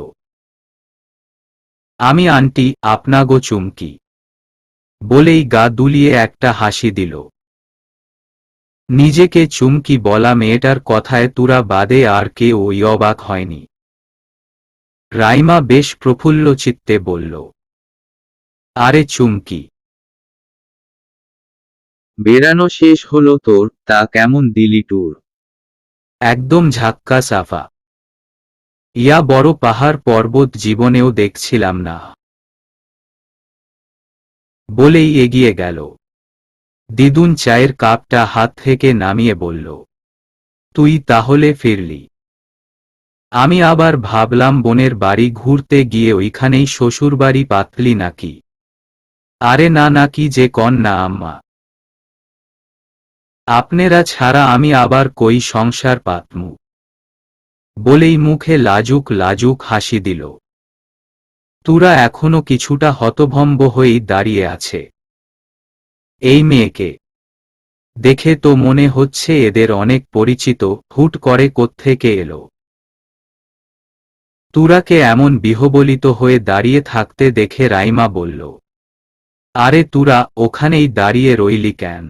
আমি আন্টি, আপনাগো চুমকি। বলেই গা দুলিয়ে একটা হাসি দিল। নিজেকে চুমকি বলা মেয়েটার কথায় তুরা বাদে আর কেউ অবাক হয়নি। রাইমা বেশ প্রফুল্ল চিত্তে বলল, আরে চুমকি, বেড়ানো শেষ হলো তোর, তা কেমন দিলি ট্যুর? একদম ঝাক্কা সাফা। ইয়া বড় পাহাড় পর্বত জীবনেও দেখছিলাম না, বলেই এগিয়ে গেল। দিদুন চায়ের কাপটা হাত থেকে নামিয়ে বলল, তুই তাহলে ফিরলি? আমি আবার ভাবলাম বোনের বাড়ি ঘুরতে গিয়ে ওইখানেই শ্বশুরবাড়ি পাতলি নাকি। আরে না, নাকি যে কন না আম্মা, আপনারা ছাড়া আমি আবার কই সংসার পাতমু, বলেই মুখে লাজুক লাজুক হাসি দিল। তুরা এখনো কিছুটা হতভম্ব হয়েই দাঁড়িয়ে আছে। এই মেয়েকে দেখে তো মনে হচ্ছে এদের অনেক পরিচিত, হুট করে কোত্থেকে এলো। তুরাকে এমন বিহ্বলিত হয়ে দাঁড়িয়ে থাকতে দেখে রাইমা বলল, আরে তুরা ওখানেই দাঁড়িয়ে রইলি কেন?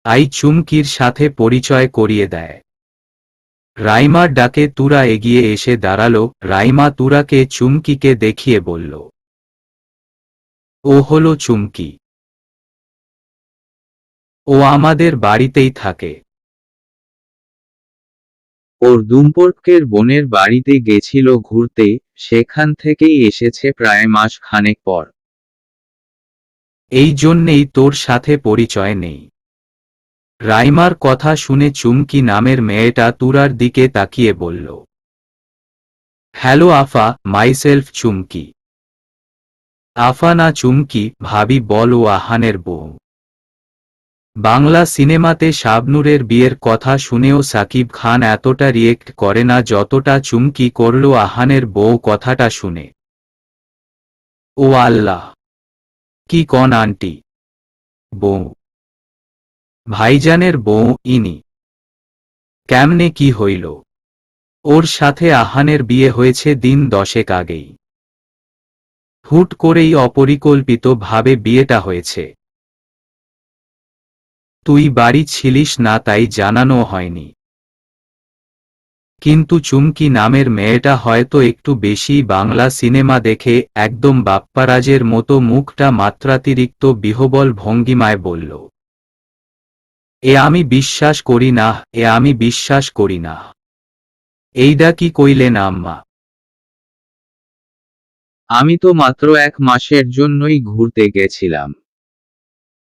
আই চুমকির সাথে পরিচয় করিয়ে দেয়। রাইমার ডাকে তুরা এগিয়ে এসে দাঁড়ালো। রাইমা তুরাকে চুমকিকে দেখিয়ে বলল, ও হলো চুমকি, ও আমাদের বাড়িতেই থাকে। ওর দুম্পটকের বোনের বাড়িতে গেছিল ঘুরতে, সেখান থেকেই এসেছে প্রায় মাস খানেক পর। এই জন্যেই তোর সাথে পরিচয় নেই। রাইমার কথা শুনে চুমকি নামের মেয়েটা তুরার দিকে তাকিয়ে বলল, হ্যালো আফা, মাইসেলফ চুমকি। আফা না চুমকি, ভাবি বল, ও আহানের বউ। বাংলা সিনেমাতে শাবনূরের বিয়ের কথা শুনেও সাকিব খান এতটা রিয়েক্ট করে না যতটা চুমকি করল আহানের বউ কথাটা শুনে। ও আল্লাহ, কি কন আন্টি? বউ? ভাইজানের বউ ইনি? কেমনে কি হইল? ওর সাথে আহানের বিয়ে হয়েছে দিন 10 আগেই। হুট করেই অপরিকল্পিত ভাবে বিয়েটা হয়েছে। তুই বাড়ি ছিলিস না তাই জানানো হয়নি। কিন্তু চুমকি নামের মেয়েটা হয়তো একটু বেশি বাংলা সিনেমা দেখে একদম বাপ্পারাজের মতো মুখটা মাত্রাতিরিক্ত বিহ্বল ভঙ্গিমায় বলল, এ আমি বিশ্বাস করি না, এ আমি বিশ্বাস করি না। এইডা কি কইলেন আম্মা? আমি তো মাত্র 1 মাসের জন্যই ঘুরতে গেছিলাম।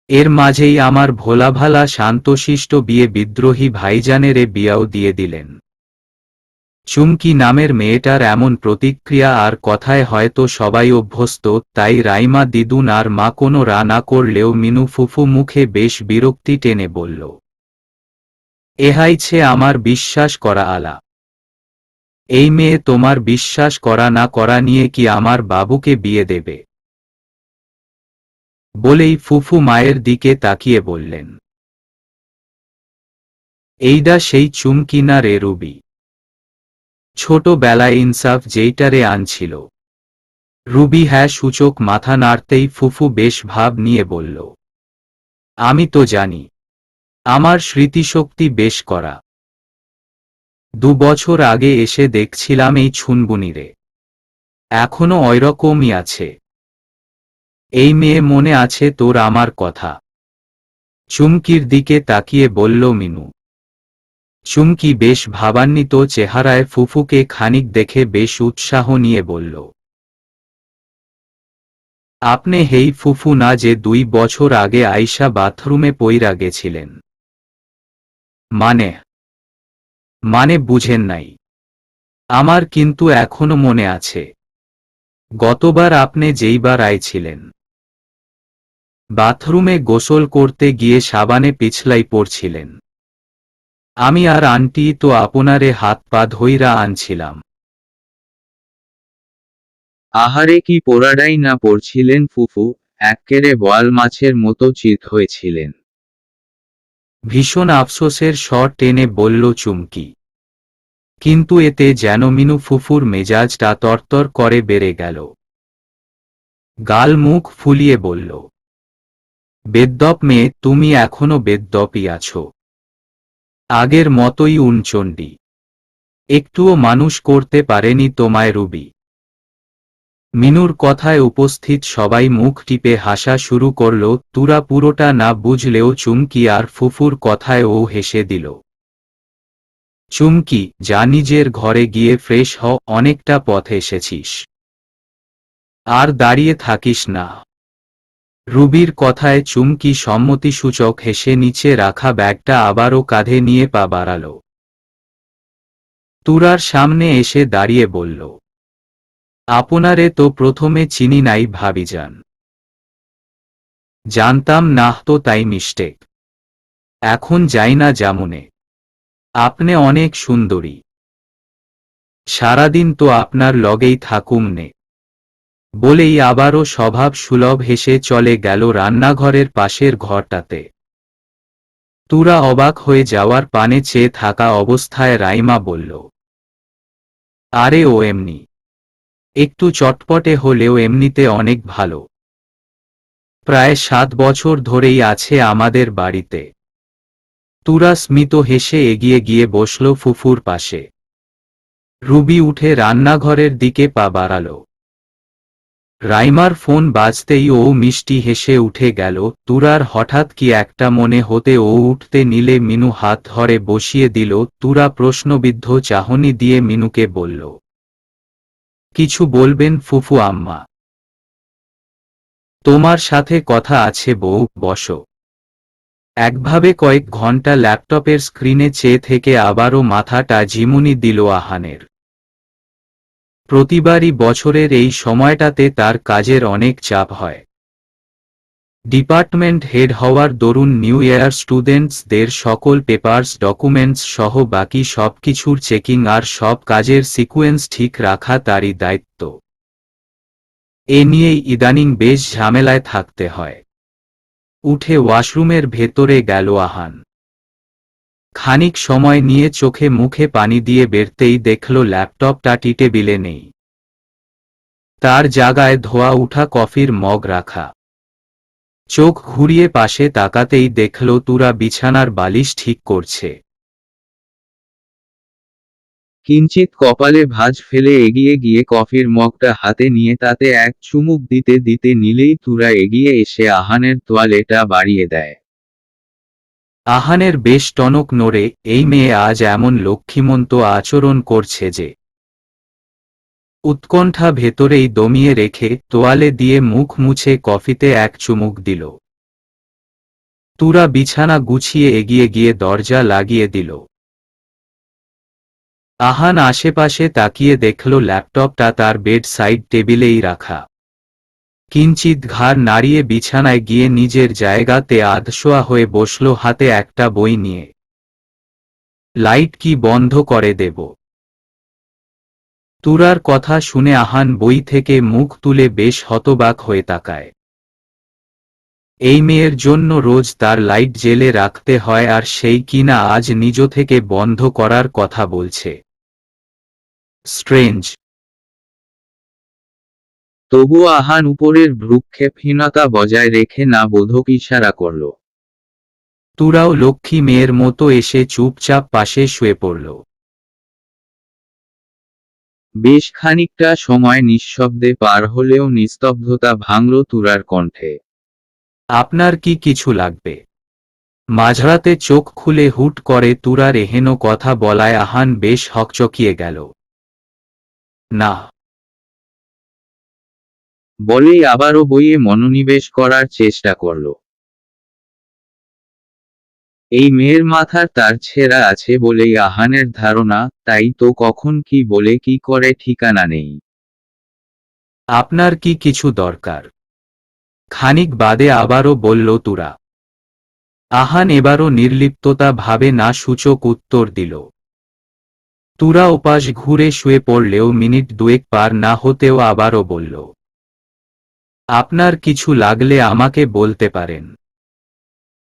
এর মাঝেই আমার ভোলাভালা শান্তশিষ্ট বিয়ে বিদ্রোহী ভাইজানেরে বিয়াও দিয়ে দিলেন। চুমকি নামের মেয়েটার এমন প্রতিক্রিয়া আর কথায় হয়তো সবাই অভ্যস্ত, তাই রাইমা দিদুন আর মা কোনো রা না করলেও মিনু ফুফু মুখে বেশ বিরক্তি টেনে বলল, এহাইছে আমার বিশ্বাস করা আলা। এই মেয়ে তোমার বিশ্বাস করা না করা নিয়ে কি আমার বাবুকে বিয়ে দেবে? বলেই ফুফু মায়ের দিকে তাকিয়ে বললেন, এইডা সেই চুমকি না রে রুবি? ছোটবেলায় ইনসাফ যেইটারে আনছিল। রুবি হ্যাঁ সূচক মাথা নাড়তেই ফুফু বেশ ভাব নিয়ে বলল, আমি তো জানি, আমার স্মৃতিশক্তি বেশ করা। 2 বছর আগে এসে দেখছিলাম এই ছুনবুনিরে, এখনো ওইরকমই আছে। এই মেয়ে মনে আছে তোর আমার কথা? চুমকির দিকে তাকিয়ে বলল মিনু। চুমকি বেশ ভাবান্বিত চেহারায় ফুফুকে খানিক দেখে বেশ উৎসাহ নিয়ে বলল, আপনি হেই ফুফু না যে 2 বছর আগে আইসা বাথরুমে পইরা গেছিলেন? মানে? মানে বুঝেন নাই? আমার কিন্তু এখনো মনে আছে। গতবার আপনি যেইবার আইছিলেন, বাথরুমে গোসল করতে গিয়ে সাবানে পিছলাই পড়ছিলেন। আমি আর আন্টি তো আপনারে হাত পা ধইরা আনছিলাম। আহারে কি পোড়াডাই না পড়ছিলেন ফুফু, এক্কেরে বোয়াল মাছের মতো চিত হয়েছিলেন। ভীষণ আফসোসের স্বর টেনে বলল চুমকি। কিন্তু এতে যেন মিনু ফুফুর মেজাজটা তরতর করে বেড়ে গেল। গাল মুখ ফুলিয়ে বলল, বেদ্যপ মেয়ে, তুমি এখনো বেদ্যপই আছো। আগের মতোই উনচণ্ডী। একটুও মানুষ করতে পারেনি তোমায় রুবি। মিনুর কথায় উপস্থিত সবাই মুখ টিপে হাসা শুরু করল। তুরা পুরোটা না বুঝলেও চুমকি আর ফুফুর কথায় ও হেসে দিল। চুমকি, যা নিজের ঘরে গিয়ে ফ্রেশ হ, অনেকটা পথ এসেছিস, আর দাঁড়িয়ে থাকিস না। রুবির কথায় চুমকি সম্মতিসূচক হেসে নিচে রাখা ব্যাগটা আবারও কাঁধে নিয়ে পা বাড়াল। তুরার সামনে এসে দাঁড়িয়ে বলল, আপনারে তো প্রথমে চিনি নাই ভাবিজান। জানতাম না তো, তাই মিস্টেক। এখন যাই না জামুনে। আপনি অনেক সুন্দরী, সারাদিন তো আপনার লগেই থাকুমনে। বলেই আবারও স্বভাব সুলভ হেসে চলে গেল রান্নাঘরের পাশের ঘরটাতে। তুরা অবাক হয়ে যাওয়ার পানে চেয়ে থাকা অবস্থায় রাইমা বলল, আরে ও এমনি একটু চটপটে হলেও এমনিতে অনেক ভালো। প্রায় 7 বছর ধরেই আছে আমাদের বাড়িতে। তুরা স্মিত হেসে এগিয়ে গিয়ে বসল ফুফুর পাশে। রুবি উঠে রান্নাঘরের দিকে পা বাড়াল। রাইমার ফোন বাজতেই ও মিষ্টি হেসে উঠে গেল। তুরার হঠাৎ কি একটা মনে হতে ও উঠতে নিলে মিনু হাত ধরে বসিয়ে দিল। তুরা প্রশ্নবিদ্ধ চাহনি দিয়ে মিনুকে বলল, কিছু বলবেন ফুফু আম্মা? তোমার সাথে কথা আছে বউ, বসো। একভাবে কয়েক ঘন্টা ল্যাপটপের স্ক্রিনে চেয়ে থেকে আবারও মাথাটা ঝিমুনি দিল আহানের। প্রতিবারই বছরের এই সময়টাতে তার কাজের অনেক চাপ হয়। ডিপার্টমেন্ট হেড হওয়ার দরুন নিউ ইয়ার স্টুডেন্টসদের সকল পেপারস ডকুমেন্টস সহ বাকি সবকিছুর চেকিং আর সব কাজের সিকুয়েন্স ঠিক রাখা তারই দায়িত্ব। এ নিয়েই ইদানিং বেশ ঝামেলায় থাকতে হয়। উঠে ওয়াশরুমের ভেতরে গেল আহান। খানিক সময় নিয়ে চোখে মুখে পানি দিয়ে বেরতেই দেখল ল্যাপটপটা টেবিলে নেই। তার জায়গায় ধোয়া উঠা কফির মগ রাখা। চোখ ঘুরিয়ে পাশে তাকাতেই দেখল তুরা বিছানার বালিশ ঠিক করছে। কিঞ্চিত কপালে ভাঁজ ফেলে এগিয়ে গিয়ে কফির মগটা হাতে নিয়ে তাতে এক চুমুক দিতে দিতে নিলেই তুরা এগিয়ে এসে আহানের তোয়ালেটা বাড়িয়ে দেয়। আহানের বেশ টনক নড়ে, এই মেয়ে আজ এমন লক্ষ্মীমন্ত আচরণ করছে যে। উৎকণ্ঠা ভেতরেই দমিয়ে রেখে তোয়ালে দিয়ে মুখ মুছে কফিতে এক চুমুক দিল। তুরা বিছানা গুছিয়ে এগিয়ে গিয়ে দরজা লাগিয়ে দিল। আহান আশেপাশে তাকিয়ে দেখল ল্যাপটপটা তার বেড সাইড টেবিলেই রাখা। কিঞ্চিত ঘাড় নাড়িয়ে বিছানায় গিয়ে নিজের জায়গাতে আধশোয়া হয়ে বসল হাতে একটা বই নিয়ে। লাইট কি বন্ধ করে দেব? তুরার কথা শুনে আহান বই থেকে মুখ তুলে বেশ হতবাক হয়ে তাকায়। এই মেয়ের জন্য রোজ তার লাইট জেলে রাখতে হয়, আর সেই কিনা আজ নিজ থেকে বন্ধ করার কথা বলছে। স্ট্রেঞ্জ। তবু আহান উপরের ভ্রুক্ষেপহীনতা বজায় রেখে না বোধক ইশারা করল। তুরাও লক্ষ্মী মেয়ের মতো এসে চুপচাপ পাশে শুয়ে পড়ল। বেশ খানিকটা সময় নিঃশব্দে পার হলেও নিস্তব্ধতা ভাঙল তুরার কণ্ঠে। আপনার কি কিছু লাগবে? মাঝরাতে চোখ খুলে হুট করে তুরার এহেন কথা বলায় আহান বেশ হকচকিয়ে গেল। না। বলেই আবারও বইয়ে মনোনিবেশ করার চেষ্টা করল। এই মেয়ের মাথার তার ছেঁড়া আছে বলেই আহানের ধারণা, তাই তো কখন কি বলে কি করে ঠিকানা নেই। আপনার কি কিছু দরকার? খানিক বাদে আবারও বলল তুরা। আহান এবারও নির্লিপ্ততা ভাবে না সূচক উত্তর দিল। তুরা ওপাশ ঘুরে শুয়ে পড়লেও মিনিট দুয়েক পার না হতেও আবারও বলল, আপনার কিছু লাগলে আমাকে বলতে পারেন।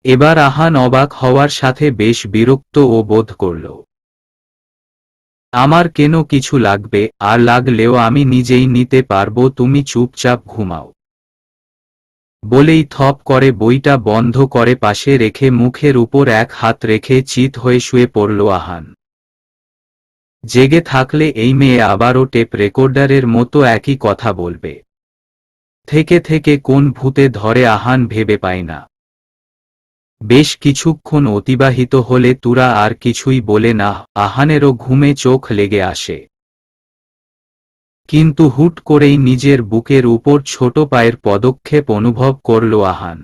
এবার আহান অবাক হওয়ার সাথে বেশ বিরক্ত ও বোধ করল। আমার কেন কিছু লাগবে? আর লাগলেও আমি নিজেই নিতে পারবো, তুমি চুপচাপ ঘুমাও। বলেই থপ করে বইটা বন্ধ করে পাশে রেখে মুখের উপর এক হাত রেখে চিত হয়ে শুয়ে পড়ল আহান। জেগে থাকলে এই মেয়ে আবারও টেপ রেকর্ডারের মতো একই কথা বলবে। থেকে থেকে কোন ভূতে ধরে আহান ভেবে পায় না। বেশ কিছুক্ষণ অতিবাহিত হলে তুরা আর কিছুই বলে না। আহানেরও ঘুমে চোখ লেগে আসে। কিন্তু হুট করেই নিজের বুকের উপর ছোট পায়ের পদক্ষেপ অনুভব করল আহান।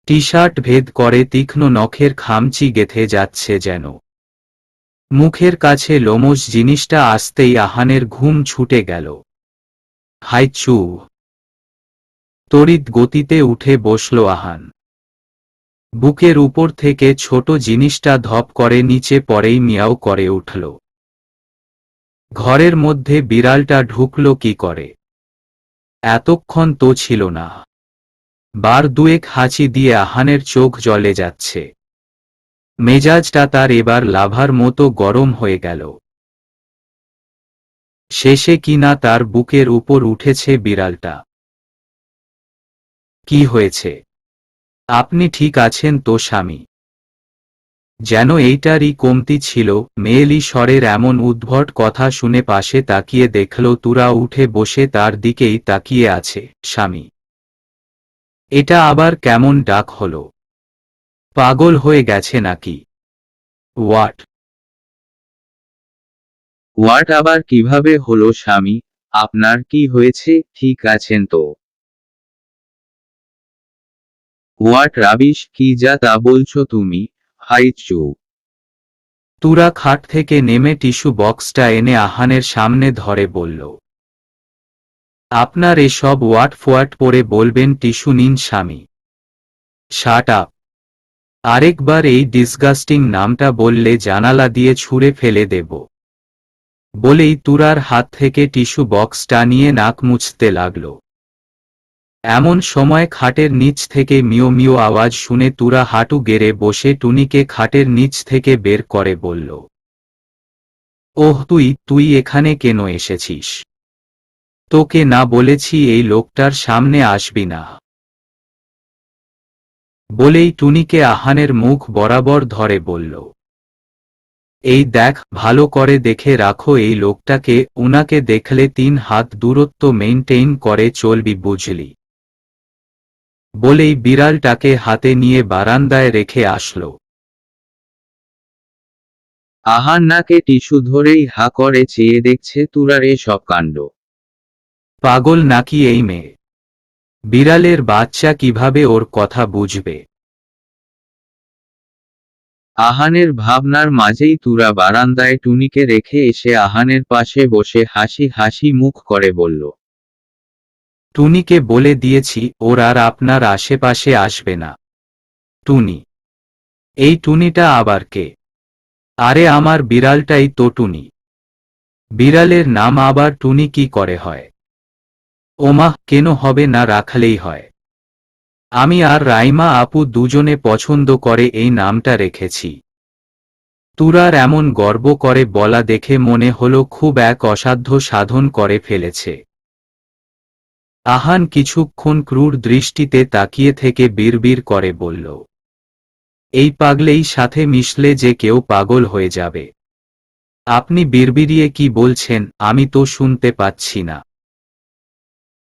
টি শার্ট ভেদ করে তীক্ষ্ণ নখের খামচি গেঁথে যাচ্ছে যেন। মুখের কাছে লোমশ জিনিসটা আসতেই আহানের ঘুম ছুটে গেল। হাই চু! তড়িৎ গতিতে উঠে বসল আহান। বুকের উপর থেকে ছোট জিনিসটা ধপ করে নিচে পড়েই মিয়াও করে উঠল। ঘরের মধ্যে বিড়ালটা ঢুকল কি করে? এতক্ষণ তো ছিল না। বার দুয়েক হাঁচি দিয়ে আহানের চোখ জ্বলে যাচ্ছে। মেজাজটা তার এবার লাভার মতো গরম হয়ে গেল। শেষে কিনা তার বুকের উপর উঠেছে বিড়ালটা। কি হয়েছে? আপনি ঠিক আছেন তো স্বামী? যেন এইটারই কমতি ছিল। মেয়েলি স্বরের এমন উদ্ভট কথা শুনে পাশে তাকিয়ে দেখল তুরা উঠে বসে তার দিকেই তাকিয়ে আছে। স্বামী? এটা আবার কেমন ডাক হলো? পাগল হয়ে গেছে নাকি? হোয়াট? হোয়াট আবার কিভাবে হলো স্বামী? আপনার কি হয়েছে? ঠিক আছেন তো? What rubbish! কি যা তা বলছো তুমি? হাই চু! তুরা খাট থেকে নেমে টিস্যু বক্সটা এনে আহানের সামনে ধরে বলল, আপনার এসব ওয়াট ফোয়াট পরে বলবেন টিস্যু নিন স্বামী। Shut up! আরেকবার এই ডিসগাস্টিং নামটা বললে জানালা দিয়ে ছুঁড়ে ফেলে দেব। বলেই তুরার হাত থেকে টিস্যু বক্সটা নিয়ে নাক মুছতে লাগল। এমন সময় খাটের নিচ থেকে মিও মিও আওয়াজ শুনে তুরা হাঁটু গেড়ে বসে টুনিকে খাটের নিচ থেকে বের করে বলল, ওহ তুই এখানে কেন এসেছিস? তোকে না বলেছি এই লোকটার সামনে আসবি না? বলেই টুনিকে আহানের মুখ বরাবর ধরে বলল, এই দেখ, ভালো করে দেখে রাখো এই লোকটাকে। উনাকে দেখলে 3 হাত দূরত্ব মেইনটেইন করে চলবি বুঝলি? বলেই বিড়ালটাকে হাতে নিয়ে বারান্দায় রেখে আসলো। আহান নাকে টিস্যু ধরেই হা করে চেয়ে দেখছে তুরার এসব কাণ্ড। পাগল নাকি এই মেয়ে? বিড়ালের বাচ্চা কিভাবে ওর কথা বুঝবে? আহানের ভাবনার মাঝেই তুরা বারান্দায় টুনিকে রেখে এসে আহানের পাশে বসে হাসি হাসি মুখ করে বলল, টুনিকে বলে দিয়েছি ওর আর আপনার আশেপাশে আসবে না। টুনি? এই টুনিটা আবার কে? আরে আমার বিড়ালটাই তো টুনি। বিড়ালের নাম আবার টুনি কি করে হয়? ওমা, কেন হবে না, রাখলেই হয়। আমি আর রাইমা আপু দুজনে পছন্দ করে এই নামটা রেখেছি। তুরার এমন গর্ব করে বলা দেখে মনে হলো খুব এক অসাধ্য সাধন করে ফেলেছে। আহান কিছুক্ষণ ক্রূর দৃষ্টিতে তাকিয়ে থেকে বিড়বিড় করে বলল, এই পাগলেই সাথে মিশলে যে কেউ পাগল হয়ে যাবে। আপনি বিড়বিড়িয়ে কি বলছেন আমি তো শুনতে পাচ্ছি না।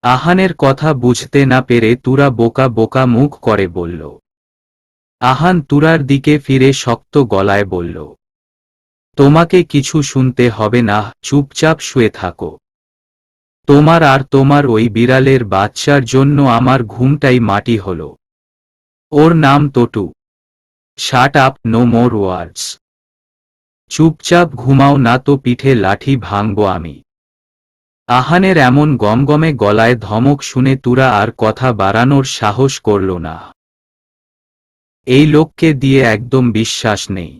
আহানের কথা বুঝতে না পেরে তুরা বোকা বোকা মুখ করে বলল। আহান তুরার দিকে ফিরে শক্ত গলায় বলল, তোমাকে কিছু শুনতে হবে না, চুপচাপ শুয়ে থাকো। তোমার আর তোমার ওই বিড়ালের বাচ্চার জন্য আমার ঘুমটাই মাটি হলো। ওর নাম টটু। শাট আপ, নো মোর ওয়ার্ডস। চুপচাপ ঘুমাও না তো পিঠে লাঠি ভাঙবো আমি। আহানের এমন গমগমে গলায় ধমক শুনে তুরা আর কথা বাড়ানোর সাহস করল না। এই লোককে দিয়ে একদম বিশ্বাস নেই।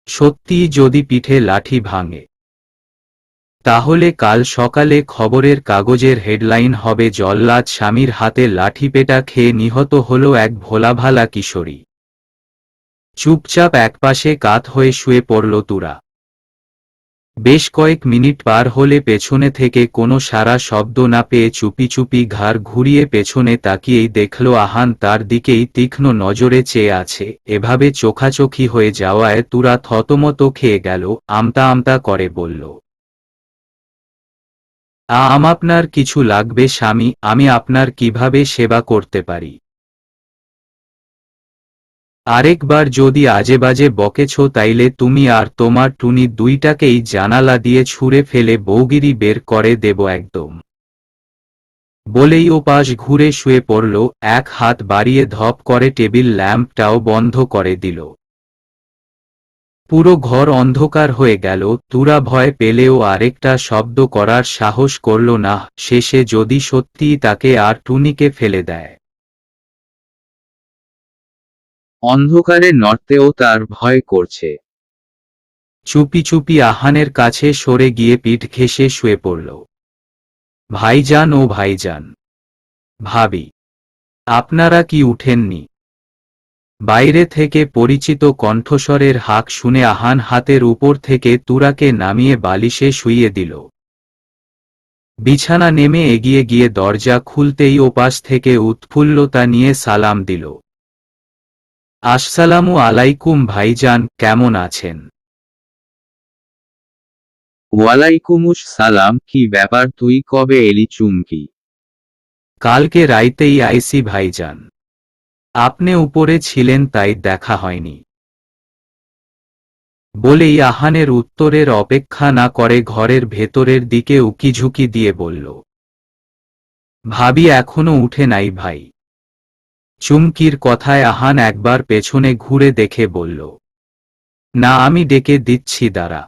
সত্যিই যদি পিঠে লাঠি ভাঙে, তাহলে কাল সকালে খবরের কাগজের হেডলাইন হবে জল্লাদ স্বামীর হাতে লাঠিপেটা খেয়ে নিহত হল এক ভোলাভালা কিশোরী। চুপচাপ একপাশে কাত হয়ে শুয়ে পড়ল তুরা। বেশ কয়েক মিনিট পার হলে পেছনে থেকে কোনো সাড়া শব্দ না পেয়ে চুপি চুপি ঘাড় ঘুরিয়ে পেছনে তাকিয়েই দেখল আহান তার দিকেই তীক্ষ্ণ নজরে চেয়ে আছে। এভাবে চোখাচোখি হয়ে যাওয়ায় তুরা থতমত খেয়ে গেল, আমতা আমতা করে বলল, আপনার কিছু লাগবে স্বামী? আমি আপনার কিভাবে সেবা করতে পারি? আরেকবার যদি আজেবাজে বকেছ তাইলে তুমি আর তোমার টুনি দুইটাকেই জানালা দিয়ে ছুঁড়ে ফেলে বউগিরি বের করে দেব একদম। বলেই ওপাশ ঘুরে শুয়ে পড়ল, এক হাত বাড়িয়ে ধপ করে টেবিল ল্যাম্পটাও বন্ধ করে দিল। পুরো ঘর অন্ধকার হয়ে গেল। তুরা ভয় পেলেও আরেকটা শব্দ করার সাহস করল না, শেষে যদি সত্যিই তাকে আর টুনিকে ফেলে দেয়। অন্ধকারে নড়তেও তার ভয় করছে। চুপি চুপি আহানের কাছে সরে গিয়ে পিঠ ঘেঁষে শুয়ে পড়ল। ভাইজান ও ভাইজান, ভাবি, আপনারা কি উঠেননি? বাইরে থেকে পরিচিত কণ্ঠস্বরের হাঁক শুনে আহান হাতের উপর থেকে তুরাকে নামিয়ে বালিশে শুইয়ে দিল। বিছানা নেমে এগিয়ে গিয়ে দরজা খুলতেই ওপাশ থেকে উৎফুল্লতা নিয়ে সালাম দিল। আসসালামু আলাইকুম ভাইজান, কেমন আছেন? ওয়ালাইকুমুস সালাম। কি ব্যাপার, তুই কবে এলি চুমকি? কালকে রাইতেই আইসি ভাইজান, আপনি উপরে ছিলেন তাই দেখা হয়নি। বলেই আহানের উত্তরের অপেক্ষা না করে ঘরের ভেতরের দিকে উকিঝুঁকি দিয়ে বলল, ভাবি এখনো উঠে নাই ভাই। চুমকির কথায় আহান একবার পেছনে ঘুরে দেখে বলল, না আমি ডেকে দিচ্ছি দাঁড়া।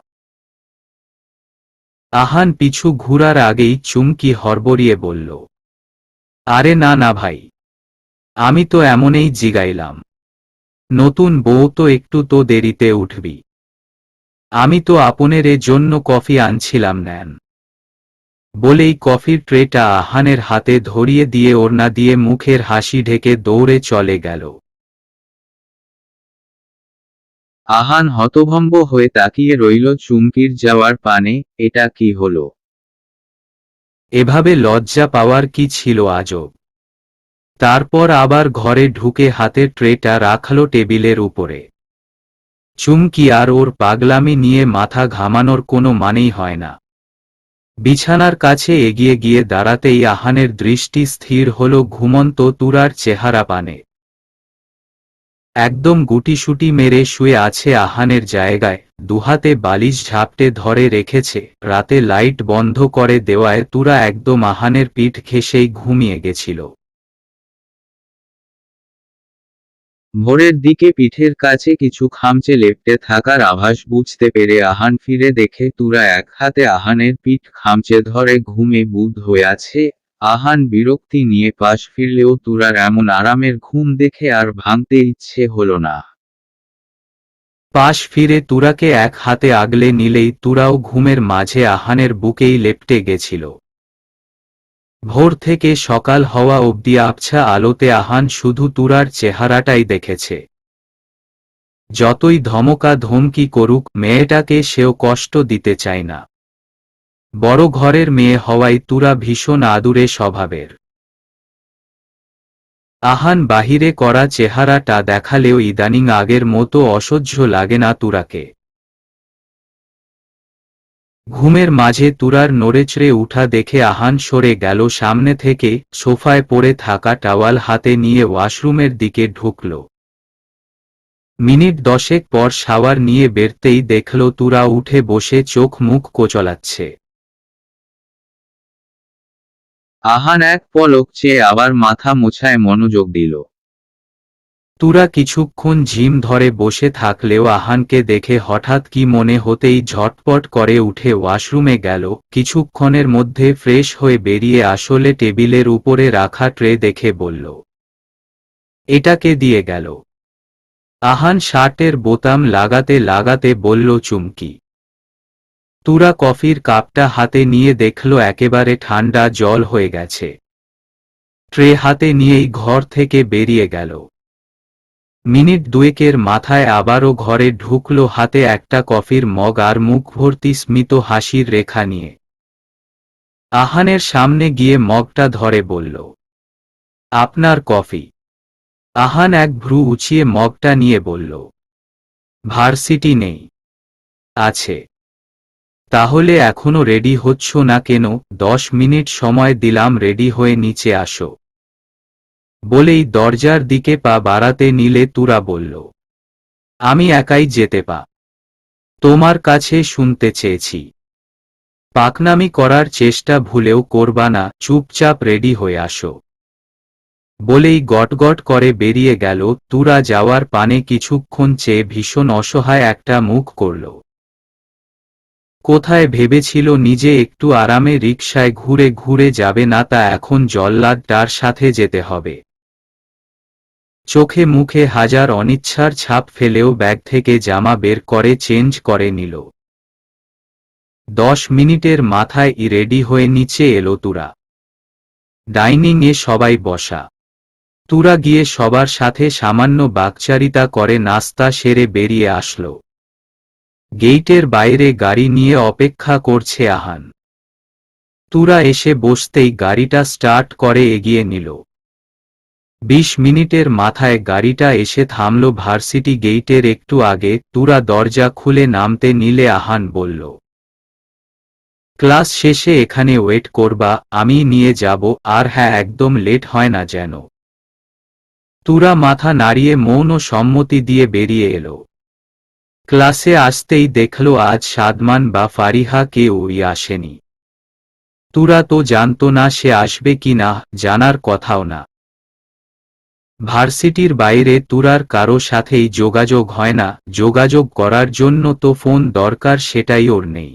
আহান পিছু ঘুরার আগেই চুমকি হড়বড়িয়ে বলল, আরে না না ভাই, আমি তো এমনই জিগাইলাম, নতুন বউ তো একটু তো দেরিতে উঠবি। আমি তো আপনার জন্য কফি আনছিলাম নেন। বলেই কফির ট্রেটা আহানের হাতে ধরিয়ে দিয়ে ওড়না দিয়ে মুখের হাসি ঢেকে দৌড়ে চলে গেল। আহান হতভম্ব হয়ে তাকিয়ে রইল চুমকির যাওয়ার পানে। এটা কি হলো? এভাবে লজ্জা পাওয়ার কি ছিল আজব? তারপর আবার ঘরে ঢুকে হাতের ট্রেটা রাখল টেবিলের উপরে। চুমকি আর ওর পাগলামি নিয়ে মাথা ঘামানোর কোনো মানেই হয় না। বিছানার কাছে এগিয়ে গিয়ে দাঁড়াতেই আহানের দৃষ্টি স্থির হল ঘুমন্ত তুরার চেহারা পানে। একদম গুটিসুটি মেরে শুয়ে আছে আহানের জায়গায়, দুহাতে বালিশ ঝাপটে ধরে রেখেছে। রাতে লাইট বন্ধ করে দেওয়ায় তুরা একদম আহানের পিঠ ঘেঁষেই ঘুমিয়ে গেছিল। ভোরের দিকে পিঠের কাছে কিছু খামচে লেপ্টে থাকার আভাস বুঝতে পেরে আহান ফিরে দেখে তুরা এক হাতে আহানের পিঠ খামচে ধরে ঘুমে বুঁদ হয়ে আছে। আহান বিরক্তি নিয়ে পাশ ফিরলেও তুরার এমন আরামের ঘুম দেখে আর ভাঙতে ইচ্ছে হলো না। পাশ ফিরে তুরাকে এক হাতে আগলে নিলেই তুরাও ঘুমের মাঝে আহানের বুকেই লেপ্টে গেছিল। ভোর থেকে সকাল হওয়া অবধি আবছা আলোতে আহান শুধু তুরার চেহারাটাই দেখেছে। যতই ধমকা ধমকি করুক, মেয়েটাকে সেও কষ্ট দিতে চায় না। বড় ঘরের মেয়ে হওয়ায় তুরা ভীষণ আদুরে স্বভাবের। আহান বাহিরে করা চেহারাটা দেখালেও ইদানিং আগের মতো অসহ্য লাগে না তুরাকে। ঘুমের মাঝে তুরার নড়েচড়ে উঠা দেখে আহান সরে গেল সামনে থেকে, সোফায় পড়ে থাকা টাওয়াল হাতে নিয়ে ওয়াশরুমের দিকে ঢুকল। মিনিট 10 পর শাওয়ার নিয়ে বেরতেই দেখল তুরা উঠে বসে চোখ মুখ কোচলাচ্ছে। আহান এক পলক চেয়ে আবার মাথা মোছায় মনোযোগ দিল। তুরা কিছুক্ষণ ঝিম ধরে বসে থাকলেও আহানকে দেখে হঠাৎ কি মনে হতেই ঝটপট করে উঠে ওয়াশরুমে গেল। কিছুক্ষণের মধ্যে ফ্রেশ হয়ে বেরিয়ে আসলে টেবিলের উপরে রাখা ট্রে দেখে বলল, এটাকে দিয়ে গেল? আহান শার্টের বোতাম লাগাতে লাগাতে বলল, চুমকি। তুরা কফির কাপটা হাতে নিয়ে দেখল একেবারে ঠান্ডা জল হয়ে গেছে। ট্রে হাতে নিয়েই ঘর থেকে বেরিয়ে গেল। মিনিট দুয়েকের মাথায় আবারও ঘরে ঢুকল হাতে একটা কফির মগ আর মুখ ভর্তি স্মিত হাসির রেখা নিয়ে। আহানের সামনে গিয়ে মগটা ধরে বলল, আপনার কফি। আহান এক ভ্রু উঁচিয়ে মগটা নিয়ে বলল, ভার্সিটি নেই। আছে। তাহলে এখনো রেডি হচ্ছ না কেন? 10 মিনিট সময় দিলাম, রেডি হয়ে নিচে আসো। বলেই দরজার দিকে পা বাড়াতে নিলে তুরা বলল, আমি একাই যেতে পা। তোমার কাছে শুনতে চেয়েছি। পাকনামি করার চেষ্টা ভুলেও করবা না, চুপচাপ রেডি হয়ে আসো। বলেই গটগট করে বেরিয়ে গেল। তুরা যাওয়ার পানে কিছুক্ষণ চেয়ে ভীষণ অসহায় একটা মুখ করল। কোথায় ভেবেছিল নিজে একটু আরামে রিকশায় ঘুরে ঘুরে যাবে, না তা এখন জল্লাদটার সাথে যেতে হবে। চোখে মুখে হাজার অনিচ্ছার ছাপ ফেলেও ব্যাগ থেকে জামা বের করে চেঞ্জ করে নিল। 10 মিনিটের মাথায় রেডি হয়ে নিচে এলো তুরা। ডাইনিংয়ে সবাই বসা। তুরা গিয়ে সবার সাথে সামান্য বাকচারিতা করে নাস্তা সেরে বেরিয়ে আসলো। গেইটের বাইরে গাড়ি নিয়ে অপেক্ষা করছে আহান। তুরা এসে বসতেই গাড়িটা স্টার্ট করে এগিয়ে নিল। 20 মিনিটের মাথায় গাড়িটা এসে থামল ভার্সিটি গেইটের একটু আগে। তুরা দরজা খুলে নামতে নিলে আহান বলল, ক্লাস শেষে এখানে ওয়েট করবা, আমি নিয়ে যাব। আর হ্যাঁ, একদম লেট হয় না যেন। তুরা মাথা নাড়িয়ে মৌন সম্মতি দিয়ে বেরিয়ে এলো। ক্লাসে আসতেই দেখল আজ সাদমান বা ফারিহা কেউই আসেনি। তুরা তো জানত না সে আসবে কি না, জানার কথাও না। ভার্সিটির বাইরে তুরার কারো সাথেই যোগাযোগ হয় না, যোগাযোগ করার জন্য তো ফোন দরকার, সেটাই ওর নেই।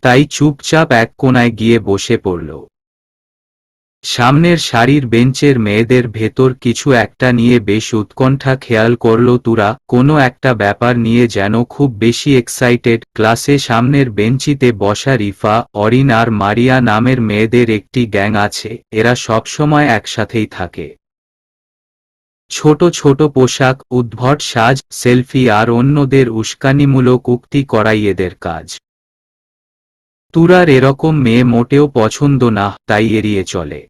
তাই চুপচাপ এক কোণায় গিয়ে বসে পড়ল। সামনের সারির বেঞ্চের মেয়েদের ভেতর কিছু একটা নিয়ে বেশ উৎকণ্ঠা খেয়াল করল তুরা, কোনো একটা ব্যাপার নিয়ে যেন খুব বেশি এক্সাইটেড। ক্লাসে সামনের বেঞ্চিতে বসা রিফা, অরিন আর মারিয়া নামের মেয়েদের একটি গ্যাং আছে, এরা সবসময় একসাথেই থাকে। ছোট ছোট পোশাক, উদ্ভট সাজ, সেলফি আর অন্যদের উস্কানিমূলক উক্তি করাই এদের কাজ। তুরার এরকম মেয়ে মোটেও পছন্দ না, তাই এড়িয়ে চলে।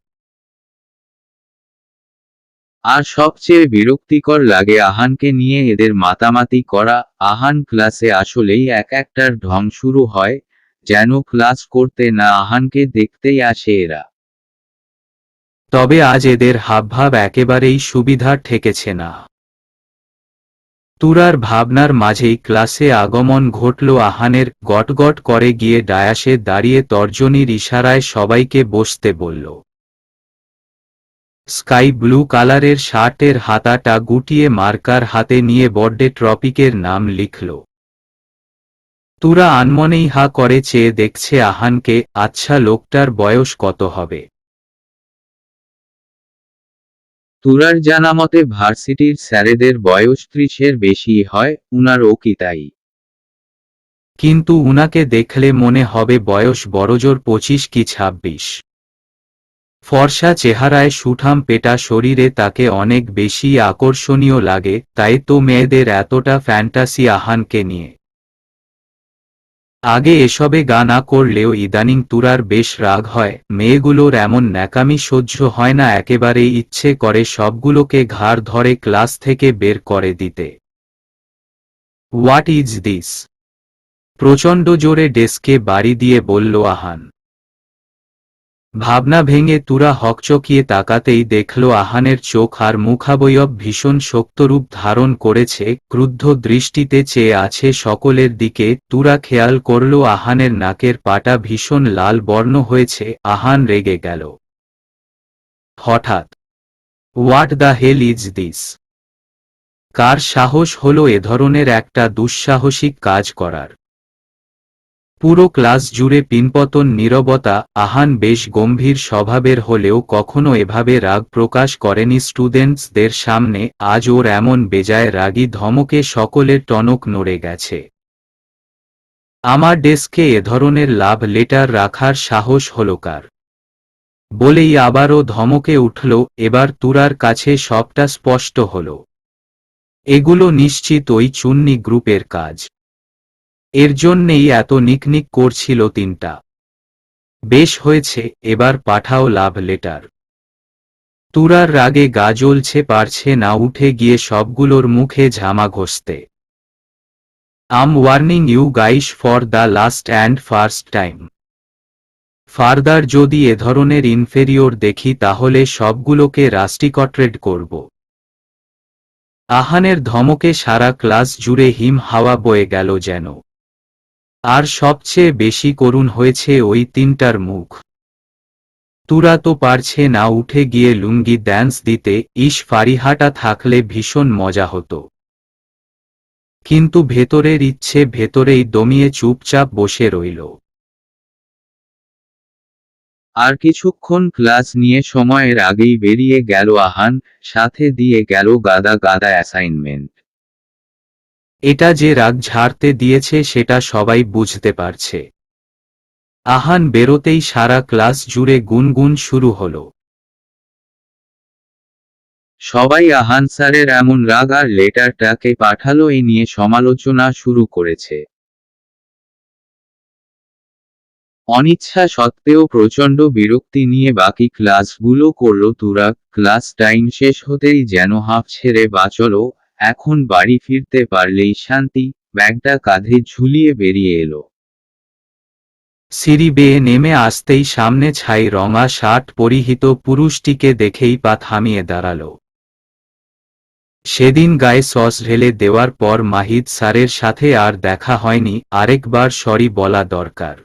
আর সবচেয়ে বিরক্তিকর লাগে আহানকে নিয়ে এদের মাতামাতি করা। আহান ক্লাসে আসলেই এক একটার ঢং শুরু হয়, যেন ক্লাস করতে না আহানকে দেখতেই আসে এরা। তবে আজ এদের হাবভাব একেবারেই সুবিধার ঠেকেছে না। তুরার ভাবনার মাঝেই ক্লাসে আগমন ঘটল আহানের। গটগট করে গিয়ে ডায়াসে দাঁড়িয়ে তর্জনীর ইশারায় সবাইকে বসতে বলল। স্কাই ব্লু কালারের শার্টের হাতাটা গুটিয়ে মার্কার হাতে নিয়ে বোর্ডে টপিকের নাম লিখল। তুরা আনমনেই হা করে চেয়ে দেখছে আহানকে। আচ্ছা, লোকটার বয়স কত হবে? তুরার জানামতে ভার্সিটির স্যারেদের বয়স 30-এর বেশি হয়, উনারও কি তাই? কিন্তু উনাকে দেখলে মনে হবে বয়স বড়জোর 25 কি 26। ফর্সা চেহারায় সুঠাম পেটা শরীরে তাকে অনেক বেশি আকর্ষণীয় লাগে, তাই তো মেয়েদের এতটা ফ্যান্টাসি আহানকে নিয়ে। আগে এসবে গা না করলেও ইদানিং তুরার বেশ রাগ হয়। মেয়েগুলোর এমন ন্যাকামি সহ্য হয় না, একেবারেই ইচ্ছে করে সবগুলোকে ঘাড় ধরে ক্লাস থেকে বের করে দিতে। What is this? প্রচণ্ড জোরে ডেস্কে বাড়ি দিয়ে বলল আহান। ভাবনা ভেঙে তুরা হকচকিয়ে তাকাতেই দেখল আহানের চোখ আর মুখাবয়ব ভীষণ শক্তরূপ ধারণ করেছে, ক্রুদ্ধ দৃষ্টিতে চেয়ে আছে সকলের দিকে। তুরা খেয়াল করল আহানের নাকের পাটা ভীষণ লাল বর্ণ হয়েছে। আহান রেগে গেল হঠাৎ। What the hell is this? কার সাহস হলো এ ধরনের একটা দুঃসাহসিক কাজ করার? পুরো ক্লাস জুড়ে পিনপতন নীরবতা। আহান বেশ গম্ভীর স্বভাবের হলেও কখনো এভাবে রাগ প্রকাশ করেনি স্টুডেন্টসদের সামনে। আজ ওর এমন বেজায় রাগী ধমকে সকলের টনক নড়ে গেছে। আমার ডেস্কে এ ধরনের লাভ লেটার রাখার সাহস হলো কার? বলেই আবারও ধমকে উঠল। এবার তুরার কাছে সবটা স্পষ্ট হলো। এগুলো নিশ্চিত ওই চুন্নি গ্রুপের কাজ। এর জন্যেই এত নিকনিক করছিল তিনটা। বেশ হয়েছে, এবার পাঠাও লাভ লেটার। তুরার রাগে গা জ্বলছে, পারছে না উঠে গিয়ে সবগুলোর মুখে ঝামা ঘষতে। I'm warning you guys for the last and first time. Further যদি এ ধরনের ইনফেরিয়র দেখি তাহলে সবগুলোকে রাস্টিকট্রেড করব। আহানের ধমকে সারা ক্লাস জুড়ে হিম হাওয়া বয়ে গেল যেন। আর সবচেয়ে বেশি করুণ হয়েছে ওই তিনটার মুখ। তুরা তো পারছে না উঠে গিয়ে লুঙ্গি ড্যান্স দিতে, ইস ফারিহাটা থাকলে ভীষণ মজা হতো। কিন্তু ভেতরের ইচ্ছে ভেতরেই দমিয়ে চুপচাপ বসে রইল। আর কিছুক্ষণ ক্লাস নিয়ে সময়ের আগেই বেরিয়ে গেল আহান, সাথে দিয়ে গেল গাদা গাদা অ্যাসাইনমেন্ট। এটা যে রাগ ঝাড়তে দিয়েছে সেটা সবাই বুঝতে পারছে। আহান বেরোতেই সারা ক্লাস জুড়ে গুনগুন শুরু হলো। সবাই আহান স্যারের এমন রাগ আর লেটারটাকে পাঠালো এই নিয়ে সমালোচনা শুরু করেছে। অনিচ্ছা সত্ত্বেও প্রচণ্ড বিরক্তি নিয়ে বাকি ক্লাসগুলো করল তুরা। ক্লাস টাইম শেষ হতেই যেন হাঁফ ছেড়ে বাঁচল, এখন বাড়ি ফিরতে পারলেই শান্তি। ব্যাগটা কাঁধে ঝুলিয়ে বেরিয়ে এলো। সিঁড়ি বেয়ে নেমে আসতেই সামনে ছাই রঙা শার্ট পরিহিত পুরুষটিকে দেখেই পা থামিয়ে দাঁড়াল। সেদিন গায়ে সস ঢেলে দেওয়ার পর মাহিদ স্যারের সাথে আর দেখা হয়নি, আরেকবার সরি বলা দরকার।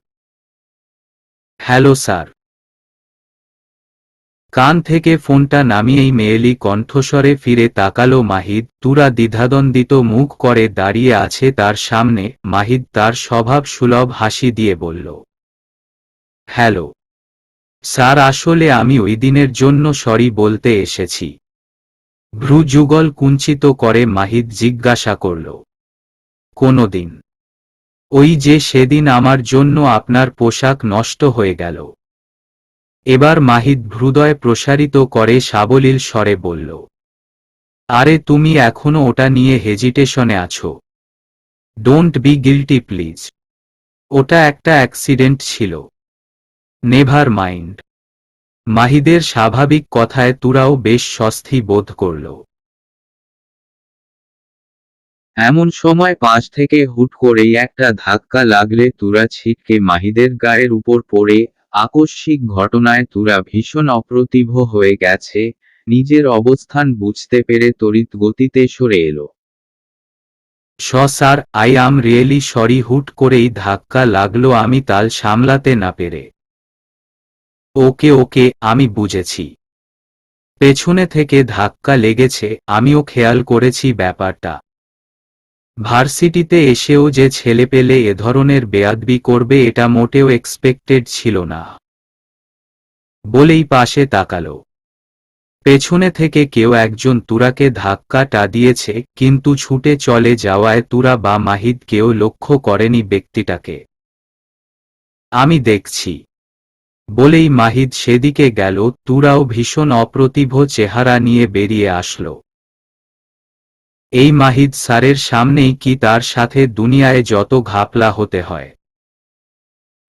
Hello sir. কান থেকে ফোনটা নামিয়েই মেয়েলি কণ্ঠস্বরে ফিরে তাকালো মাহিদ। তুরা দ্বিধাদ্বন্দ্বিত মুখ করে দাঁড়িয়ে আছে তার সামনে। মাহিদ তার স্বভাব সুলভ হাসি দিয়ে বলল, হ্যালো স্যার, আসলে আমি ওই দিনের জন্য সরি বলতে এসেছি। ভ্রু যুগল কুঞ্চিত করে মাহিদ জিজ্ঞাসা করল, কোনোদিন? ওই যে সেদিন আমার জন্য আপনার পোশাক নষ্ট হয়ে গেল। এবার মাহিদ হৃদয় প্রসারিত করে সাবলীল স্বরে বলল, আরে তুমি এখনো ওটা নিয়ে হেজিটেশনে আছো? Don't be guilty please. ওটা একটা অ্যাক্সিডেন্ট ছিল। Never mind. মাহিদের স্বাভাবিক কথায় তুরাও বেশ স্বস্তি বোধ করল। এমন সময় পাশ থেকে হুট করেই একটা ধাক্কা লাগলে তুরা ছিটকে মাহিদের গায়ের উপর পড়ে। আকস্মিক ঘটনায় তুরা ভীষণ অপ্রতিভ হয়ে গেছে, নিজের অবস্থান বুঝতে পেরে তড়িৎ গতিতে সরে এলো। Sir, I am really sorry. হুট করেই ধাক্কা লাগলো, আমি তাল সামলাতে না পেরে। ওকে ওকে, আমি বুঝেছি। পেছনে থেকে ধাক্কা লেগেছে, আমিও খেয়াল করেছি ব্যাপারটা। ভার্সিটিতে এসেও যে ছেলেপেলে এ ধরনের বেয়াদবি করবে এটা মোটেও এক্সপেক্টেড ছিল না। বলেই পাশে তাকালো। পেছনে থেকে কেউ একজন তুরাকে ধাক্কাটা দিয়েছে, কিন্তু ছুটে চলে যাওয়ায় তুরা বা মাহিদ কেউ লক্ষ্য করেনি ব্যক্তিটাকে। আমি দেখছি বলেই মাহিদ সেদিকে গেল। তুরাও ভীষণ অপ্রতিভ চেহারা নিয়ে বেরিয়ে আসলো। এই মাহিদ স্যারের সামনেই কি তার সাথে দুনিয়ায় যত ঘাপলা হতে হয়।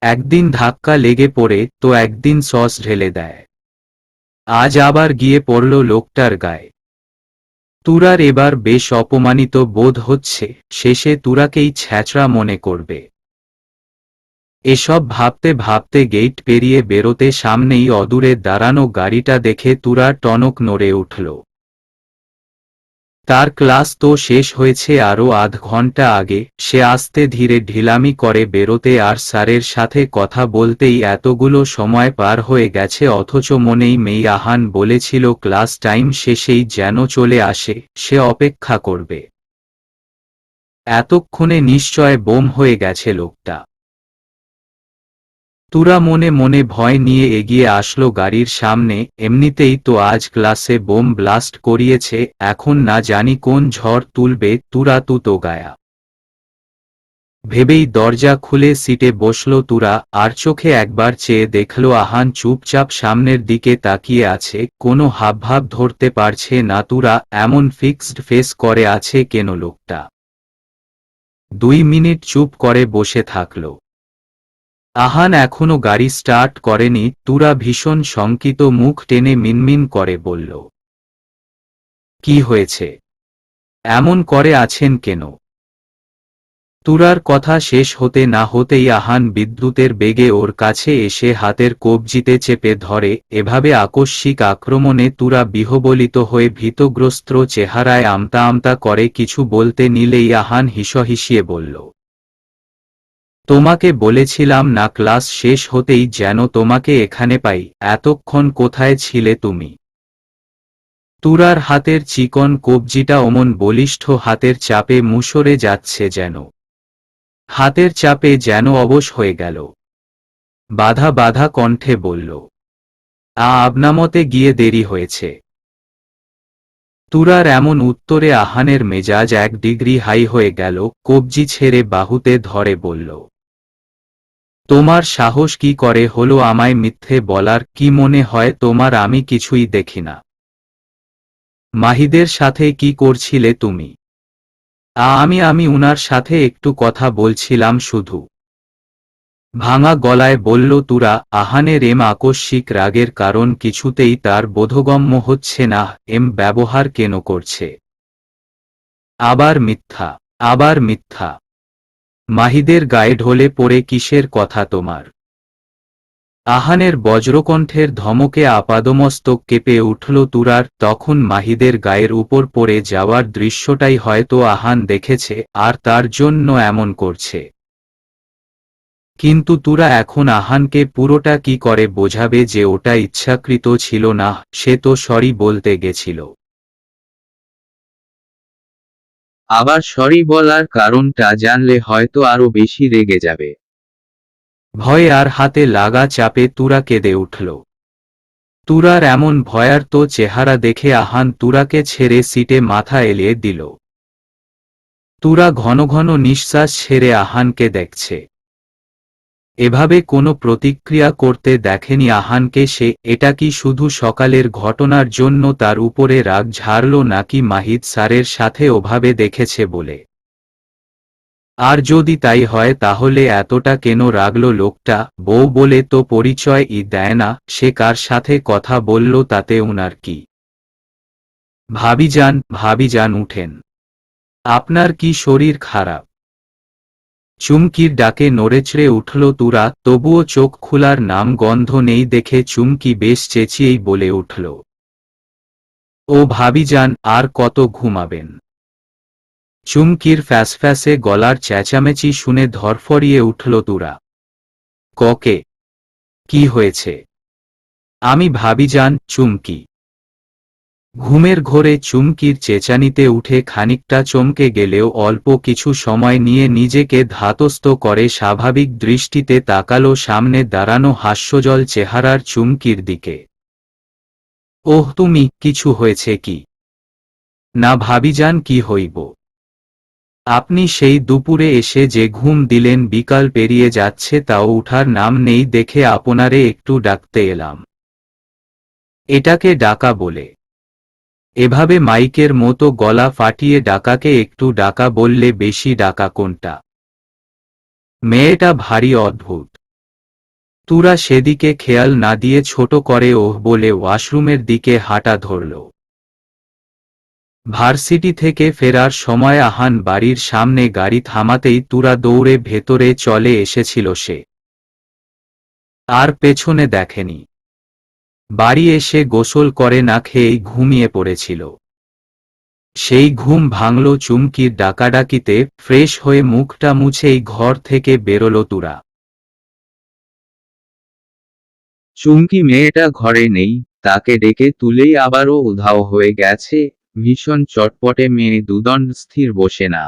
একদিন ধাক্কা লেগে পড়ে তো একদিন সস ঢেলে দেয়। আজ আবার গিয়ে পড়ল লোকটার গায়ে। তুরার এবার বেশ অপমানিত বোধ হচ্ছে, শেষে তুরাকেই ছ্যাচড়া মনে করবে। এসব ভাবতে ভাবতে গেট পেরিয়ে বেরোতে সামনেই অদূরে দাঁড়ানো গাড়িটা দেখে তুরা টনক নড়ে উঠল। তার ক্লাস তো শেষ হয়েছে আরও আধ ঘন্টা আগে। সে আস্তে ধীরে ঢিলামি করে বেরোতে, আর স্যারের সাথে কথা বলতেই এতগুলো সময় পার হয়ে গেছে, অথচ মনেই মেই আহান বলেছিল ক্লাস টাইম শেষেই যেন চলে আসে, সে অপেক্ষা করবে। এতক্ষণে নিশ্চয় বোম হয়ে গেছে লোকটা। তুরা মনে মনে ভয় নিয়ে এগিয়ে আসলো গাড়ির সামনে। এমনিতেই তো আজ ক্লাসে বোম ব্লাস্ট করিয়েছে, এখন না জানি কোন ঝড় তুলবে। তুরা তো গায়া। ভেবেই দরজা খুলে সিটে বসল তুরা, আর চোখে একবার চেয়ে দেখল আহান চুপচাপ সামনের দিকে তাকিয়ে আছে, কোনো হাবভাব ধরতে পারছে না তুরা, এমন ফিক্সড ফেস করে আছে কেন লোকটা। 2 মিনিট চুপ করে বসে থাকল। আহান এখনো গাড়ি স্টার্ট করেনি। তুরা ভীষণ শঙ্কিত মুখ টেনে মিনমিন করে বলল, কি হয়েছে? এমন করে আছেন কেন? তুরার কথা শেষ হতে না হতেই আহান বিদ্যুতের বেগে ওর কাছে এসে হাতের কবজিতে চেপে ধরে। এভাবে আকস্মিক আক্রমণে তুরা বিহ্বলিত হয়ে ভীতগ্রস্ত চেহারায় আমতা আমতা করে কিছু বলতে নিলেই আহান হিসহিসিয়ে বলল, তোমাকে বলেছিলাম না ক্লাস শেষ হতেই যেন তোমাকে এখানে পাই, এতক্ষণ কোথায় ছিলে তুমি? তুরার হাতের চিকন কবজিটা অমন বলিষ্ঠ হাতের চাপে মুষড়ে যাচ্ছে যেন। হাতের চাপে যেন অবশ হয়ে গেল। বাধা বাধা কণ্ঠে বলল, আপনামতে গিয়ে দেরি হয়েছে। তুরার এমন উত্তরে আহানের মেজাজ 1 ডিগ্রি হাই হয়ে গেল। কবজি ছেড়ে বাহুতে ধরে বলল, তোমার সাহস কি করে হলো আমায় মিথ্যে বলার? কি মনে হয় তোমার আমি কিছুই দেখি না? মাহিদের সাথে কি করছিলে তুমি? আমি উনার সাথে একটু কথা বলছিলাম শুধু। ভাঙা গলায় বলল তুরা। আহানের আকস্মিক রাগের কারণ কিছুতেই তার বোধগম্য হচ্ছে না। ব্যবহার কেন করছে? আবার মিথ্যা, আবার মিথ্যা। মাহিদের গায়ে ঢলে পড়ে কিসের কথা তোমার? আহানের বজ্রকণ্ঠের ধমকে আপাদমস্তক কেঁপে উঠল তুরার। তখন মাহিদের গায়ের উপর পড়ে যাওয়ার দৃশ্যটাই হয়তো আহান দেখেছে, আর তার জন্য এমন করছে। কিন্তু তুরা এখন আহানকে পুরোটা কি করে বোঝাবে যে ওটা ইচ্ছাকৃত ছিল না? সে তো সরি বলতে গেছিল। আবার সরি বলার কারণটা জানলে হয়তো আরো বেশি রেগে যাবে। ভয়ে আর হাতে লাগা চাপে তুরা কেঁদে উঠল। তুরার এমন ভয়ার্ত চেহারা দেখে আহান তুরাকে ছেড়ে সিটে মাথা এলিয়ে দিল। তুরা ঘন ঘন নিঃশ্বাস ছেড়ে আহানকে দেখছে। এভাবে কোনো প্রতিক্রিয়া করতে দেখেনি আহানকে সে। এটা কি শুধু সকালের ঘটনার জন্য তার উপরে রাগ ঝাড়ল, নাকি মাহিদ স্যারের সাথে ওভাবে দেখেছে বলে? আর যদি তাই হয় তাহলে এতটা কেন রাগল লোকটা? বউ বলে তো পরিচয়ই দেয় না। সে কার সাথে কথা বলল তাতে উনার কি? ভাবিজান উঠেন। আপনার কি শরীর খারাপ? চুমকির ডাকে নড়েচড়ে উঠল তুরা। তবুও চোখ খোলার নাম গন্ধ নেই দেখে চুমকি বেশ চেঁচিয়েই বলে উঠল, ও ভাবিজান, আর কত ঘুমাবেন? চুমকির ফ্যাসফ্যাসে গলার চেঁচামেচি শুনে ধরফরিয়ে উঠল তুরা। ককে? কি হয়েছে? আমি ভাবিজান। চুমকি ঘুমের ঘোরে চুমকির চেঁচানিতে উঠে খানিকটা চমকে গেলেও অল্প কিছু সময় নিয়ে নিজেকে ধাতস্থ করে স্বাভাবিক দৃষ্টিতে তাকালো সামনে দাঁড়ানো হাস্যজল চেহারার চুমকির দিকে। ওহ তুমি, কিছু হয়েছে কি? না ভাবিজান, কি হইব? আপনি সেই দুপুরে এসে যে ঘুম দিলেন, বিকাল পেরিয়ে যাচ্ছে তাও উঠার নাম নেই দেখে আপনারে একটু ডাকতে এলাম। এটাকে ডাকা বলে? এভাবে মাইকের মতো গলা ফাটিয়ে ডাকাকে একটু ডাকা বললে বেশি ডাকা কোনটা? মেয়েটা ভারী অদ্ভুত। তুরা সেদিকে খেয়াল না দিয়ে ছোট করে ওহ বলে ওয়াশরুমের দিকে হাঁটা ধরল। ভার্সিটি থেকে ফেরার সময় আহান বাড়ির সামনে গাড়ি থামাতেই তুরা দৌড়ে ভেতরে চলে এসেছিল সে। আর পেছনে দেখেনি। বাড়ি এসে গোসল করে না খেয়েই ঘুমিয়ে পড়েছিল। সেই ঘুম ভাঙল চুমকির ডাকাডাকিতে। ফ্রেশ হয়ে মুখটা মুছেই ঘর থেকে বেরোল তুরা। চুমকি মেয়েটা ঘরে নেই। তাকে ডেকে তুলেই আবারও উধাও হয়ে গেছে। ভীষণ চটপটে মেয়ে, দুদণ্ড স্থির বসে না।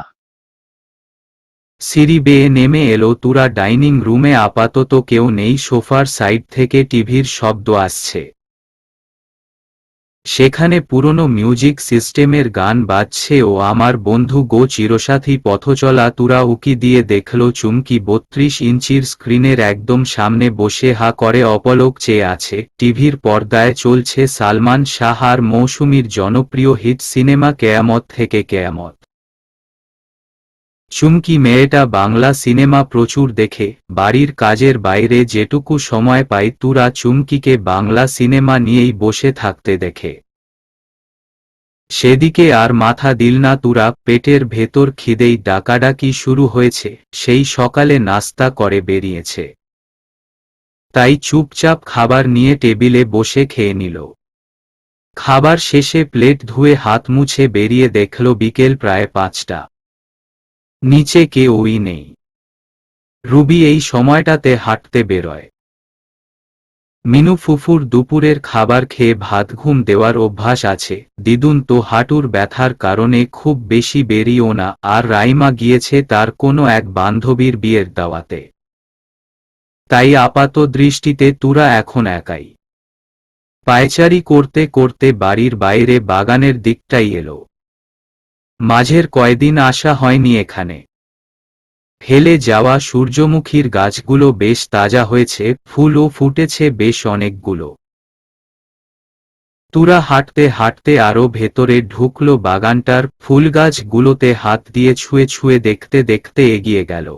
সিঁড়ি বেয়ে নেমে এলো তুরা। ডাইনিং রুমে আপাতত কেউ নেই। সোফার সাইড থেকে টিভির শব্দ আসছে। সেখানে পুরনো মিউজিক সিস্টেমের গান বাজছে ও আমার বন্ধু গো চিরসাথী পথচলা তুরা উকি দিয়ে দেখল চুমকি ৩২ ইঞ্চির স্ক্রিনের একদম সামনে বসে হা করে অপলক চেয়ে আছে। টিভির পর্দায় চলছে সালমান শাহ আর মৌসুমীর জনপ্রিয় হিট সিনেমা কেয়ামত থেকে কেয়ামত। চুমকি মেয়েটা বাংলা সিনেমা প্রচুর দেখে, বাড়ির কাজের বাইরে যেটুকু সময় পায় তুরা চুমকিকে বাংলা সিনেমা নিয়েই বসে থাকতে দেখে। সেদিকে আর মাথা দিল না তুরা। পেটের ভেতর খিদেই ডাকাডাকি শুরু হয়েছে, সেই সকালে নাস্তা করে বেরিয়েছে, তাই চুপচাপ খাবার নিয়ে টেবিলে বসে খেয়ে নিল। খাবার শেষে প্লেট ধুয়ে হাত মুছে বেরিয়ে দেখল বিকেল প্রায় ৫টা। নিচে কেউই নেই। রুবি এই সময়টাতে হাঁটতে বেরোয়। মিনু ফুফুর দুপুরের খাবার খেয়ে ভাত ঘুম দেওয়ার অভ্যাস আছে। দিদুন তো হাঁটুর ব্যথার কারণে খুব বেশি বেরিয়েও না, আর রাইমা গিয়েছে তার কোনো এক বান্ধবীর বিয়ের দাওয়াতে। তাই আপাত দৃষ্টিতে তুরা এখন একাই। পায়চারি করতে করতে বাড়ির বাইরে বাগানের দিকটাই এলো। মাঝের কয়দিন আসা হয়নি এখানে। ফেলে যাওয়া সূর্যমুখীর গাছগুলো বেশ তাজা হয়েছে, ফুলও ফুটেছে বেশ অনেকগুলো। তুরা হাঁটতে হাঁটতে আরো ভেতরে ঢুকল বাগানটার। ফুলগাছগুলোতে হাত দিয়ে ছুঁয়ে ছুঁয়ে দেখতে দেখতে এগিয়ে গেল।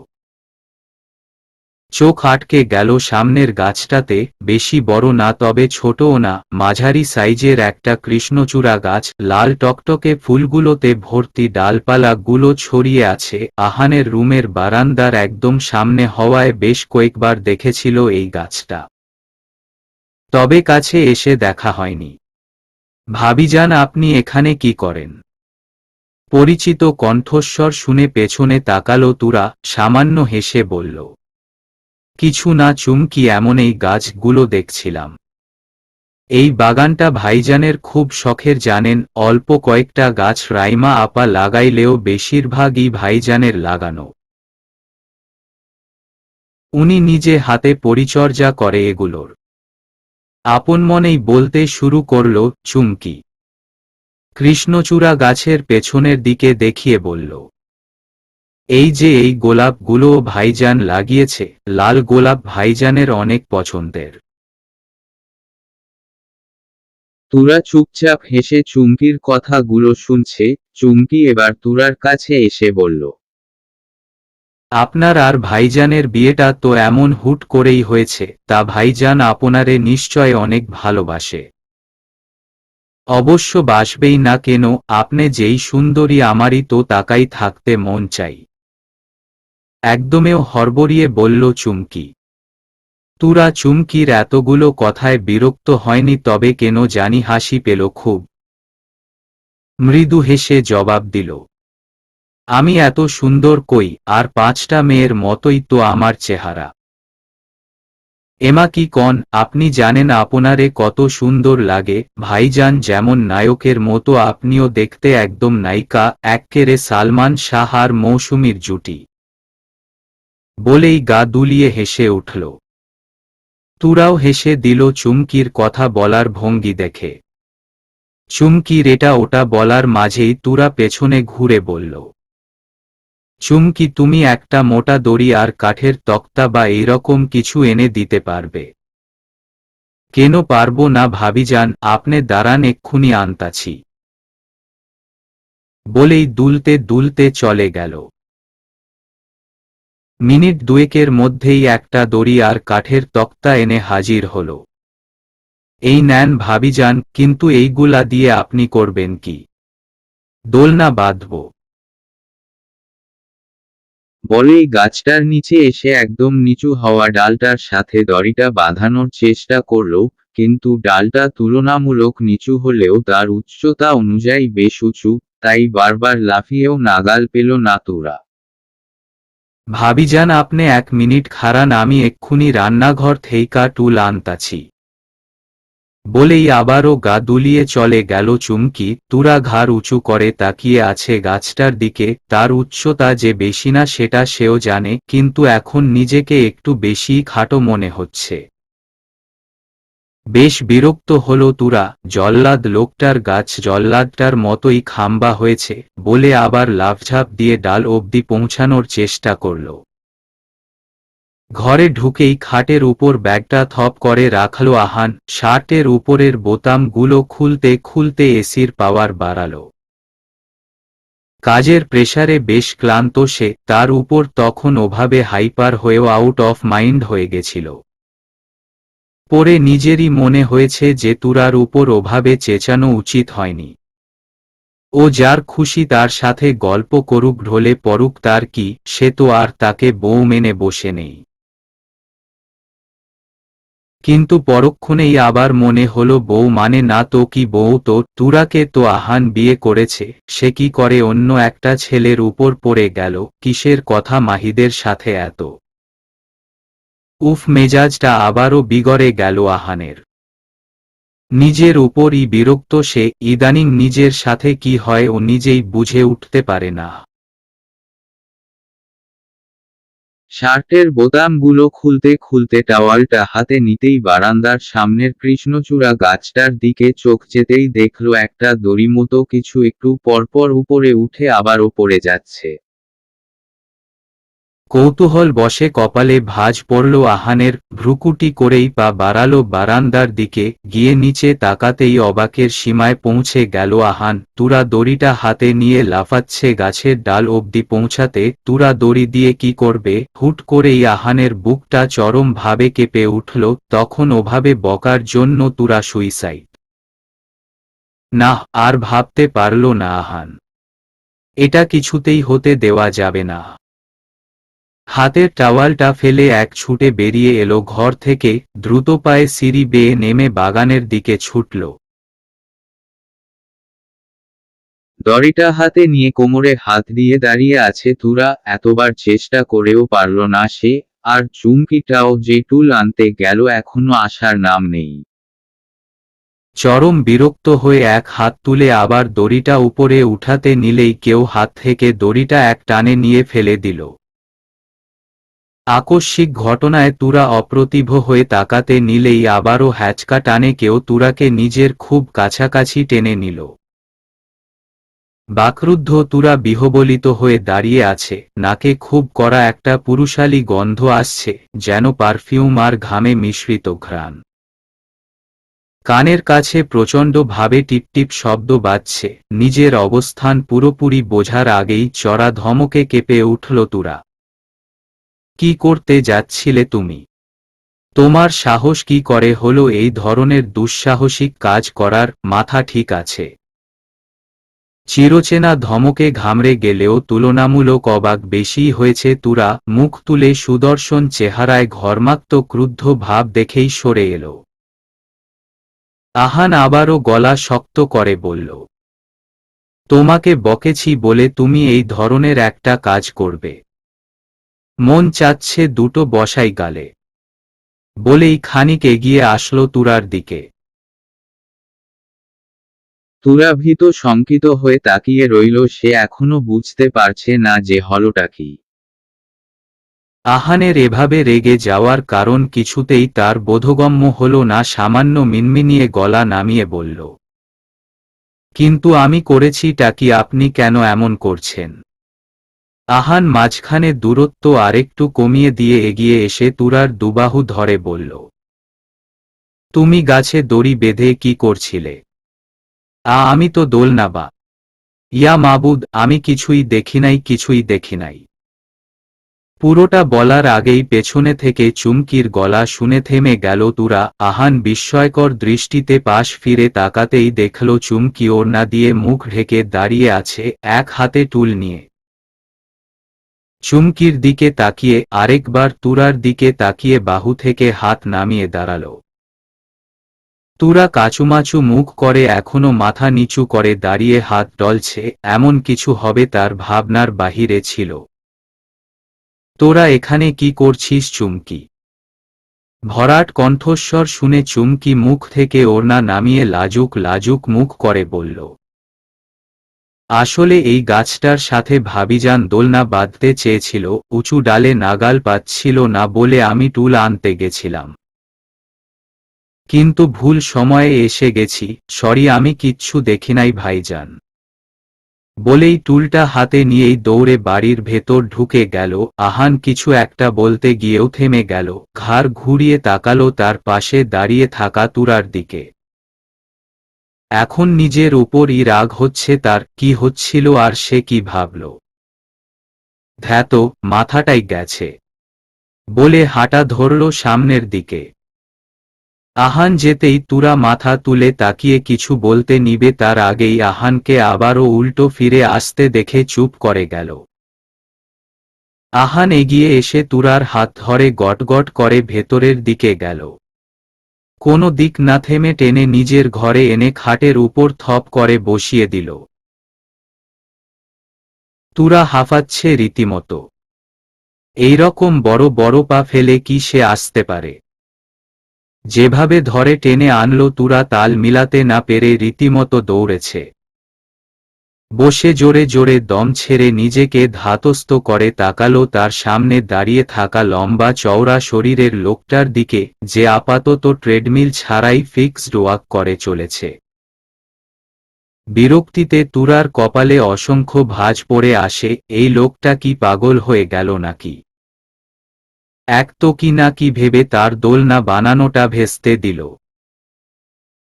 চোখ আটকে গেল সামনের গাছটাতে। বেশি বড় না তবে ছোটও না, মাঝারি সাইজের একটা কৃষ্ণচূড়া গাছ। লাল টকটকে ফুলগুলোতে ভর্তি, ডালপালাগুলো ছড়িয়ে আছে। আহানের রুমের বারান্দার একদম সামনে হওয়ায় বেশ কয়েকবার দেখেছিল এই গাছটা, তবে কাছে এসে দেখা হয়নি। ভাবিজান, আপনি এখানে কি করেন? পরিচিত কণ্ঠস্বর শুনে পেছনে তাকালো তুরা, সামান্য হেসে বলল, কিছু না চুমকি, এমন এই গাছগুলো দেখছিলাম। এই বাগানটা ভাইজানের খুব শখের জানেন। অল্প কয়েকটা গাছ রাইমা আপা লাগাইলেও বেশিরভাগই ভাইজানের লাগানো। উনি নিজে হাতে পরিচর্যা করে এগুলোর। আপন মনেই বলতে শুরু করল চুমকি। কৃষ্ণচূড়া গাছের পেছনের দিকে দেখিয়ে বলল, এই যে এই গোলাপগুলোও ভাইজান লাগিয়েছে। লাল গোলাপ ভাইজানের অনেক পছন্দের। তুরা চুপচাপ হেসে চুমকির কথাগুলো শুনছে। চুমকি এবার তুরার কাছে এসে বলল, আপনার আর ভাইজানের বিয়েটা তো এমন হুট করেই হয়েছে, তা ভাইজান আপনারে নিশ্চয় অনেক ভালোবাসে। অবশ্য বাসবেই না কেন, আপনি যেই সুন্দরী, আমারই তো তাকাই থাকতে মন চাই। একদমেও হড়বড়িয়ে বলল চুমকি। তুরা চুমকির এতগুলো কথায় বিরক্ত হয়নি, তবে কেন জানি হাসি পেল খুব। মৃদু হেসে জবাব দিল, আমি এত সুন্দর কই? আর ৫টা মেয়ের মতোই তো আমার চেহারা। এমা কি কন? আপনি জানেন আপনারে কত সুন্দর লাগে। ভাইজান যেমন নায়কের মতো, আপনিও দেখতে একদম নায়িকা, এক্কেরে সালমান শাহ আর মৌসুমীর জুটি। বলেই গা দুলিয়ে হেসে উঠল। তুরাও হেসে দিল চুমকির কথা বলার ভঙ্গি দেখে। চুমকির এটা ওটা বলার মাঝেই তুরা পেছনে ঘুরে বলল, চুমকি, তুমি একটা মোটা দড়ি আর কাঠের তক্তা বা এইরকম কিছু এনে দিতে পারবে? কেন পারবো না ভাবিজান, আপনি দাঁড়ান, এক্ষুনি আনতাছি। বলেই দুলতে দুলতে চলে গেল। মিনিট দুয়েকের মধ্যেই একটা দড়ি আর কাঠের তক্তা এনে হাজির হল। এই নেন ভাবিজান, কিন্তু এইগুলা দিয়ে আপনি করবেন কি? দোলনা বাঁধব। বলেই গাছটার নিচে এসে একদম নিচু হওয়া ডালটার সাথে দড়িটা বাঁধানোর চেষ্টা করল, কিন্তু ডালটা তুলনামূলক নিচু হলেও তার উচ্চতা অনুযায়ী বেশ উঁচু, তাই বারবার লাফিয়েও নাগাল পেল না তুরা। ভাবিজান, আপনি ১ মিনিট খাড়ান, আমি এক্ষুনি রান্নাঘর থেইকা টুল আনতাছি। বলেই আবারও গা দুলিয়ে চলে গেল চুমকি। তুরা ঘাড় উঁচু করে তাকিয়ে আছে গাছটার দিকে। তার উচ্চতা যে বেশি না সেটা সেও জানে, কিন্তু এখন নিজেকে একটু বেশিই খাটো মনে হচ্ছে। বেশ বিরক্ত হলো তুরা। জল্লাদ লোকটার গাছ জল্লাদটার মতোই খাম্বা হয়েছে বলে আবার লাফঝাপ দিয়ে ডাল অবধি পৌঁছানোর চেষ্টা করল। ঘরে ঢুকেই খাটের উপর ব্যাগটা থপ করে রাখল আহান। শার্টের উপরের বোতামগুলো খুলতে খুলতে এসির পাওয়ার বাড়াল। কাজের প্রেসারে বেশ ক্লান্ত সে, তার উপর তখন ওভাবে হাইপার হয়েও আউট অফ মাইন্ড হয়ে গেছিল। পরে নিজেরই মনে হয়েছে যে তুরার উপর ওভাবে চেঁচানো উচিত হয়নি। ও যার খুশি তার সাথে গল্প করুক, ঢলে পড়ুক, তার কি, সে তো আর তাকে বউ মেনে বসে নেই। কিন্তু পরক্ষণেই আবার মনে হলো বউ মানে না তো কি, বউ তো তুরাকে তো আহান বিয়ে করেছে, সে কি করে অন্য একটা ছেলের উপর পড়ে গেল? কিসের কথা মাহিদের সাথে এত? উফ, মেজাজটা আবারও বিগড়ে গেল আহানের। নিজের উপরই বিরক্ত সে। ইদানিং নিজের সাথে কি হয় ও নিজেই বুঝে উঠতে পারে না। শার্টের বোতামগুলো খুলতে খুলতে টাওয়ালটা হাতে নিতেই বারান্দার সামনের কৃষ্ণচূড়া গাছটার দিকে চোখ যেতেই দেখল একটা দড়ি মতো কিছু একটু পরপর উপরে উঠে আবারও পড়ে যাচ্ছে। কৌতূহল বশে কপালে ভাঁজ পড়ল আহানের। ভ্রুকুটি করেই পা বাড়ালো বারান্দার দিকে। গিয়ে নিচে তাকাতেই অবাকের সীমায় পৌঁছে গেল আহান। তুরা দড়িটা হাতে নিয়ে লাফাচ্ছে গাছের ডাল অবধি পৌঁছাতে। তুরা দড়ি দিয়ে কি করবে? হুট করেই আহানের বুকটা চরম ভাবে কেঁপে উঠল। তখন ওভাবে বকার জন্য তুরা সুইসাইড? না, আর ভাবতে পারল না আহান। এটা কিছুতেই হতে দেওয়া যাবে না। হাতের টাওয়ালটা ফেলে এক ছুটে বেরিয়ে এলো ঘর থেকে। দ্রুত পায়ে সিঁড়ি বেয়ে নেমে বাগানের দিকে ছুটল। দড়িটা হাতে নিয়ে কোমরে হাত দিয়ে দাঁড়িয়ে আছে তুরা। এতবার চেষ্টা করেও পারল না সে। আর চুমকিটাও যে টুল আনতে গেল এখনো আসার নাম নেই। চরম বিরক্ত হয়ে এক হাত তুলে আবার দড়িটা উপরে উঠাতে নিলেই কেউ হাত থেকে দড়িটা এক টানে নিয়ে ফেলে দিল। আকস্মিক ঘটনায় তুরা অপ্রতিভ হয়ে তাকাতে নিলেই আবারও হ্যাচকা টানে কেউ তুরাকে নিজের খুব কাছাকাছি টেনে নিল। বাকরুদ্ধ তুরা বিহ্বলিত হয়ে দাঁড়িয়ে আছে। নাকে খুব কড়া একটা পুরুষালী গন্ধ আসছে, যেন পারফিউম আর ঘামে মিশ্রিত ঘ্রাণ। কানের কাছে প্রচণ্ড ভাবে টিপটিপ শব্দ বাজছে। নিজের অবস্থান পুরোপুরি বোঝার আগেই চড়া ধমকে কেঁপে উঠল তুরা। কি করতে যাচ্ছিলে তুমি? তোমার সাহস কি করে হলো এই ধরনের দুঃসাহসিক কাজ করার? মাথা ঠিক আছে? চিরচেনা ধমকে ঘামড়ে গেলেও তুলনামূলক অবাক বেশিই হয়েছে তুরা। মুখ তুলে সুদর্শন চেহারায় ঘর্মাক্ত ক্রুদ্ধ ভাব দেখেই সরে এল। আহান আবারও গলা শক্ত করে বলল, তোমাকে বকেছি বলে তুমি এই ধরনের একটা কাজ করবে? মন চাচ্ছে দুটো বসাই গালে। বলেই খানিক এগিয়ে আসলো তুরার দিকে। তুরা ভীত শঙ্কিত হয়ে তাকিয়ে রইল। সে এখনো বুঝতে পারছে না যে হলোটা কি। আহানের এভাবে রেগে যাওয়ার কারণ কিছুতেই তার বোধগম্য হল না। সামান্য মিনমিনিয়ে গলা নামিয়ে বলল, কিন্তু আমি করেছিটা কি? আপনি কেন এমন করছেন? আহান মাঝখানে দূরত্ব আরেকটু কমিয়ে দিয়ে এগিয়ে এসে তুরার দুবাহু ধরে বলল, তুমি গাছে দড়ি বেঁধে কি করছিলে? আমি তো দোলনাবা। ইয়া মাবুদ, আমি কিছুই দেখি নাই, কিছুই দেখি নাই। পুরোটা বলার আগেই পেছনে থেকে চুমকির গলা শুনে থেমে গেল তুরা। আহান বিস্ময়কর দৃষ্টিতে পাশ ফিরে তাকাতেই দেখল চুমকি ওড়না দিয়ে মুখ ঢেকে দাঁড়িয়ে আছে, এক হাতে টুল নিয়ে। চুমকির দিকে তাকিয়ে আরেকবার তুরার দিকে তাকিয়ে বাহু থেকে হাত নামিয়ে দাঁড়াল। তুরা কাচুমাচু মুখ করে এখনো মাথা নিচু করে দাঁড়িয়ে, হাত ডলছে। এমন কিছু হবে তার ভাবনার বাহিরে ছিল। তোরা এখানে কি করছিস চুমকি? ভরাট কণ্ঠস্বর শুনে চুমকি মুখ থেকে ওড়না নামিয়ে লাজুক লাজুক মুখ করে বলল, আসলে এই গাছটার সাথে ভাবিজান দোলনা বাঁধতে চেয়েছিল, উঁচু ডালে নাগাল পাচ্ছিল না বলে আমি টুল আনতে গেছিলাম। কিন্তু ভুল সময়ে এসে গেছি, সরি, আমি কিচ্ছু দেখি নাই ভাইজান। বলেই টুলটা হাতে নিয়েই দৌড়ে বাড়ির ভেতর ঢুকে গেল। আহান কিছু একটা বলতে গিয়েও থেমে গেল, ঘাড় ঘুরিয়ে তাকালো তার পাশে দাঁড়িয়ে থাকা তুরার দিকে। এখন নিজের উপরই রাগ হচ্ছে তার, কি হচ্ছিল আর সে কি ভাবল। ধ্যাত, মাথাটাই গেছে, বলে হাঁটা ধরল সামনের দিকে। আহান যেতেই তুরা মাথা তুলে তাকিয়ে কিছু বলতে নিবে তার আগেই আহানকে আবারও উল্টো ফিরে আসতে দেখে চুপ করে গেল। আহান এগিয়ে এসে তুরার হাত ধরে গটগট করে ভেতরের দিকে গেল। কোনো দিক না থেমে টেনে নিজের ঘরে এনে খাটের উপর থপ করে বসিয়ে দিল। তুরা হাঁফাচ্ছে রীতিমতো। এইরকম বড় বড় পা ফেলে কি সে আসতে পারে? যেভাবে ধরে টেনে আনলো তুরা তাল মিলাতে না পেরে রীতিমতো দৌড়েছে। বসে জোরে জোরে দম ছেড়ে নিজেকে ধাতস্থ করে তাকালো তার সামনে দাঁড়িয়ে থাকা লম্বা চওড়া শরীরের লোকটার দিকে, যে আপাতত ট্রেডমিল ছাড়াই ফিক্সড ওয়াক করে চলেছে। বিরক্তিতে তুরার কপালে অসংখ্য ভাঁজ পড়ে আসে, এই লোকটা কি পাগল হয়ে গেল নাকি? এক তো কি না কি ভেবে তার দোলনা বানানোটা ভেস্তে দিল,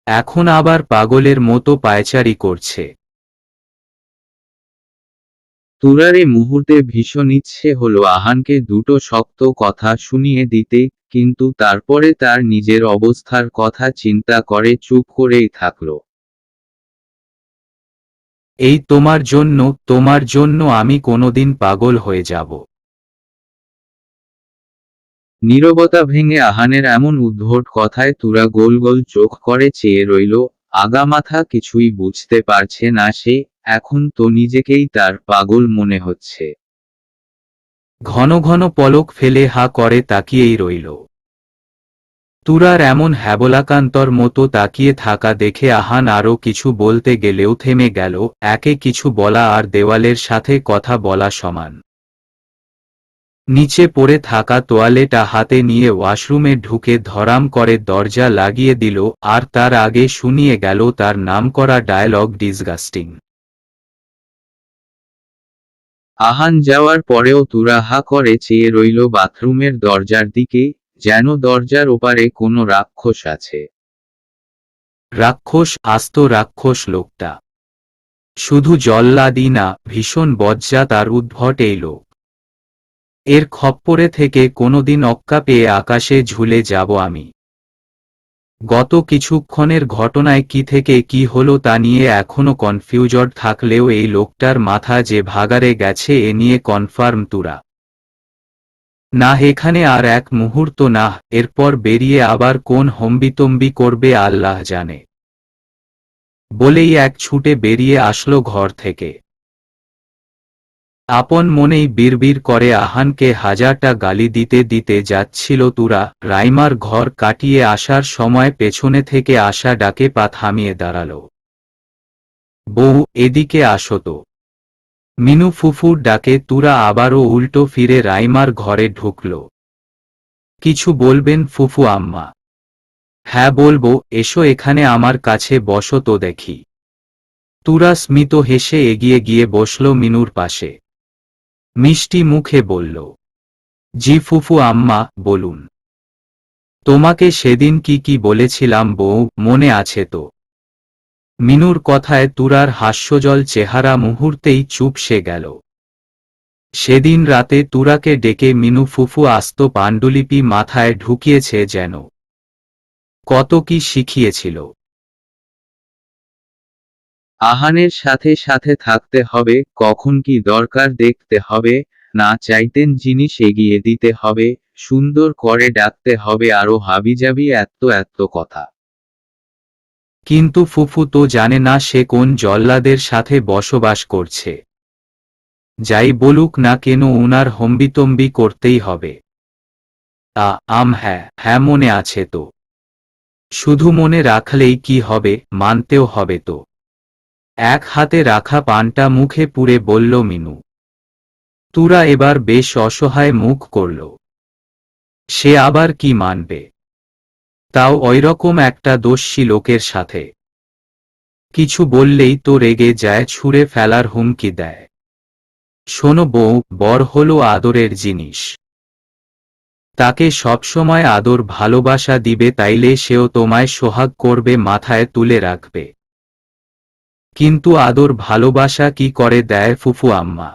এখন আবার পাগলের মতো পায়চারি করছে। তুরার এ মুহূর্তে ভীষণ ইচ্ছে হলো আহানকে দুটো শক্ত কথা শুনিয়ে দিতে, কিন্তু তারপরে তার নিজের অবস্থার কথা চিন্তা করে চুপ করেই থাকল। এই তোমার জন্য আমি কোনোদিন পাগল হয়ে যাব? নীরবতা ভেঙে আহানের এমন উদ্ভট কথায় তুরা গোল গোল চোখ করে চেয়ে রইল। আগামাথা কিছুই বুঝতে পারছে না সে, এখন তো নিজেকেই তার পাগল মনে হচ্ছে। ঘন ঘন পলক ফেলে হা করে তাকিয়েই রইল। তুরার এমন হ্যাবলাকান্তর মতো তাকিয়ে থাকা দেখে আহান আরও কিছু বলতে গেলেও থেমে গেল। একে কিছু বলা আর দেওয়ালের সাথে কথা বলা সমান। নিচে পড়ে থাকা তোয়ালেটা হাতে নিয়ে ওয়াশরুমে ঢুকে ধরাম করে দরজা লাগিয়ে দিল, আর তার আগে শুনিয়ে গেল তার নামকরা ডায়লগ, ডিসগাস্টিং। আহান যাওয়ার পরেও তুরা হা করে চেয়ে রইল বাথরুমের দরজার দিকে, যেন দরজার ওপারে কোনো রাক্ষস আছে। রাক্ষস, আস্ত রাক্ষস লোকটা। শুধু জল্লাদই না, ভীষণ বজ্জাত আর উদ্ভট এই লোক। এর খপ্পরে থেকে কোনোদিন অক্কা পেয়ে আকাশে ঝুলে যাব আমি। গত কিছুক্ষণের ঘটনায় কি থেকে কি হলো তা নিয়ে এখনো কনফিউজড থাকলেও এই লোকটার মাথা যে ভাগাড়ে গেছে এ নিয়ে কনফার্ম তুরা। না এখানে আর এক মুহূর্ত না, এরপর বেরিয়ে আবার কোন হম্বিতম্বি করবে আল্লাহ জানে। বলেই এক ছুটে বেরিয়ে আসলো ঘর থেকে। আপন মনেই বিড়বিড় করে আহানকে হাজারটা গালি দিতে দিতে যাচ্ছিল তুরা। রাইমার ঘর কাটিয়ে আসার সময় পেছনে থেকে আসা ডাকে পা থামিয়ে দাঁড়াল। বউ, এদিকে আসো তো। মিনু ফুফুর ডাকে তুরা আবারও উল্টো ফিরে রাইমার ঘরে ঢুকল। কিছু বলবেন ফুফু আম্মা? হ্যাঁ বলবো, এসো এখানে আমার কাছে বসো তো দেখি। তুরা স্মিত হেসে এগিয়ে গিয়ে বসল মিনুর পাশে। মিষ্টি মুখে বলল, জি ফুফু আম্মা, বলুন। তোমাকে সেদিন কি কি বলেছিলাম বউ, মনে আছে তো? মিনুর কথায় তুরার হাস্যজল চেহারা মুহূর্তেই চুপসে গেল। সেদিন রাতে তুরাকে ডেকে মিনু ফুফু আস্ত পাণ্ডুলিপি মাথায় ঢুকিয়েছে যেন। কত কি শিখিয়েছিল। আহানের সাথে সাথে থাকতে হবে, কখন কি দরকার দেখতে হবে, না চাইতেন জিনিস এগিয়ে দিতে হবে, সুন্দর করে ডাকতে হবে, আরো হাবিজাবি এত এত কথা। কিন্তু ফুফু তো জানে না সে কোন জল্লাদের সাথে বসবাস করছে। যাই বলুক না কেন উনার হম্বিতম্বি করতেই হবে। হ্যাঁ হ্যাঁ, মনে আছে তো। শুধু মনে রাখলেই কি হবে, মানতেও হবে তো। এক হাতে রাখা পানটা মুখে পুরে বলল মিনু। তুরা এবার বেশ অসহায় মুখ করল। সে আবার কি মানবে? তাও ওইরকম একটা দোষী লোকের সাথে। কিছু বললেই তো রেগে যায়, ছুঁড়ে ফেলার হুমকি দেয়। শোনো বউ, বর হলো আদরের জিনিস। তাকে সবসময় আদর ভালোবাসা দিবে, তাইলে সেও তোমায় সোহাগ করবে, মাথায় তুলে রাখবে। কিন্তু আদর ভালোবাসা কি করে দেয় ফুফু আম্মা?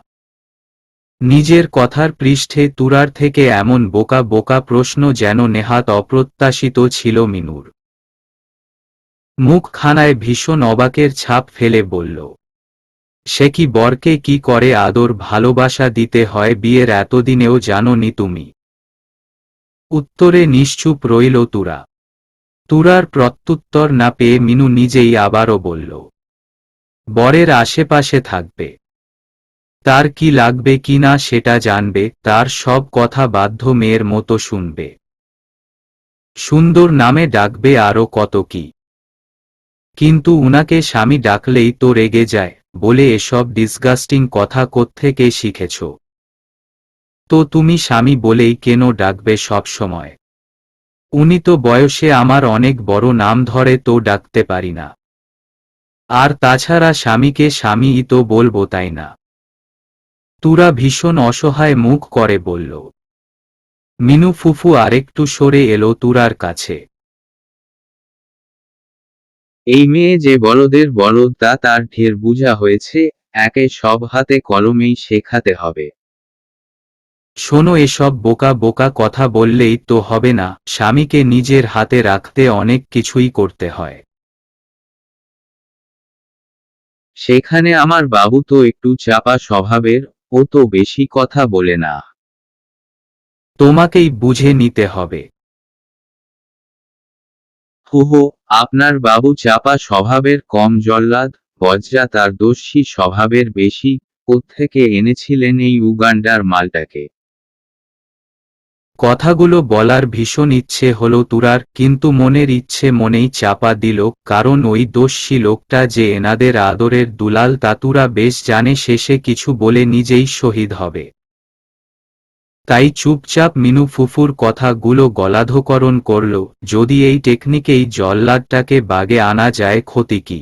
নিজের কথার পৃষ্ঠে তুরার থেকে এমন বোকা বোকা প্রশ্ন যেন নেহাত অপ্রত্যাশিত ছিল মিনুর। মুখখানায় ভীষণ অবাকের ছাপ ফেলে বলল, সে কি বরকে কি করে আদর ভালোবাসা দিতে হয় বিয়ের এতদিনেও জানোনি তুমি? উত্তরে নিশ্চুপ রইল তুরা। তুরার প্রত্যুত্তর না পেয়ে মিনু নিজেই আবারও বলল, বরের আশেপাশে থাকবে, তার কি লাগবে কিনা সেটা জানবে, তার সব কথা বাধ্য মেয়ের মতো শুনবে, সুন্দর নামে ডাকবে, আরো কত কি। কিন্তু উনাকে স্বামী ডাকলেই তো রেগে যায়, বলে এসব ডিসগাস্টিং কথা কোত্থেকে শিখেছ? তো তুমি স্বামী বলেই কেন ডাকবে সব সময়? উনি তো বয়সে আমার অনেক বড়, নাম ধরে তো ডাকতে পারি না। আর তাছাড়া স্বামীকে স্বামীই তো বলবো, তাই না? তুরা ভীষণ অসহায় মুখ করে বলল। মিনু ফুফু আরেকটু সরে এলো তুরার কাছে। এই মেয়ে যে বলদের বলদ তা তার ঢের বুঝা হয়েছে, একে সব হাতে কলমেই শেখাতে হবে। শোনো, এসব বোকা বোকা কথা বললেই তো হবে না, স্বামীকে নিজের হাতে রাখতে অনেক কিছুই করতে হয়। সেখানে আমার বাবু তো একটু চাপা স্বভাবের, ও তো বেশি কথা বলে না। তোমাকেই বুঝে নিতে হবে। হুহো, আপনার বাবু চাপা স্বভাবের কম জল্লাদ, বজ্রা তার দস্যি স্বভাবের বেশি। কোত্থেকে এনেছিলেন এই উগান্ডার মালটাকে? কথাগুলো বলার ভীষণ ইচ্ছে হলো তুরার, কিন্তু মনের ইচ্ছে মনেই চাপা দিল, কারণ ওই দস্যি লোকটা যে এনাদের আদরের দুলাল তা তুরা বেশ জানে, শেষে কিছু বলে নিজেই শহীদ হবে। তাই চুপচাপ মিনু ফুফুর কথাগুলো গলাধকরণ করল, যদি এই টেকনিকেই জল্লাদটাকে বাগে আনা যায়, ক্ষতি কি?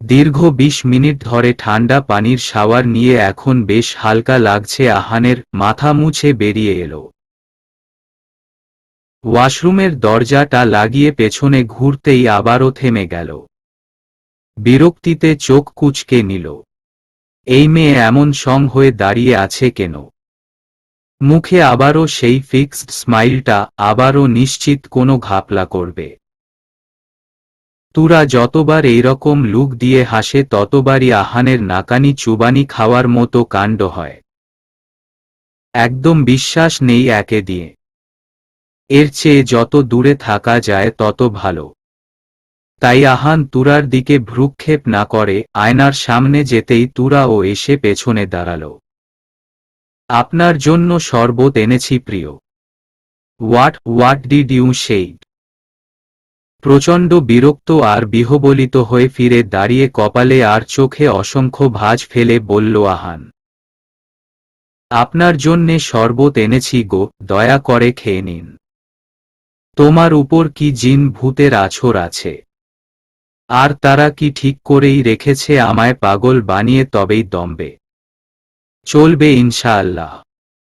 দীর্ঘ ২০ মিনিট ধরে ঠান্ডা পানির শাওয়ার নিয়ে এখন বেশ হালকা লাগছে আহানের, মাথা মুছে বেরিয়ে এলো। ওয়াশরুমের দরজাটা লাগিয়ে পেছনে ঘুরতেই আবারও থেমে গেল। বিরক্তিতে চোখ কুঁচকে নিল। এই মেয়ে এমন সং হয়ে দাঁড়িয়ে আছে কেন? মুখে আবারও সেই ফিক্সড স্মাইলটা, আবারও নিশ্চিত কোনো ঘাপলা করবে। তুরা যতবার এইরকম লুক দিয়ে হাসে ততবারই আহানের নাকানি চুবানি খাওয়ার মতো কাণ্ড হয়। একদম বিশ্বাস নেই একে দিয়ে। এর চেয়ে যত দূরে থাকা যায় তত ভালো। তাই আহান তুরার দিকে ভ্রুক্ষেপ না করে আয়নার সামনে যেতেই তুরাও এসে পেছনে দাঁড়াল। আপনার জন্য শরবত এনেছি প্রিয়। হোয়াট ডিড ইউ সেই? প্রচণ্ড বিরক্ত আর বিহ্বলিত হয়ে ফিরে দাঁড়িয়ে কপালে আর চোখে অসংখ্য ভাঁজ ফেলে বলল আহান, আপনার জন্যে শরবত এনেছি গো, দয়া করে খেয়ে নিন। তোমার উপর কি জিন ভূতের আছর আছে? আর তারা কি ঠিক করেই রেখেছে আমায় পাগল বানিয়ে, তবেই দমবে। চলবে ইনশাআল্লাহ।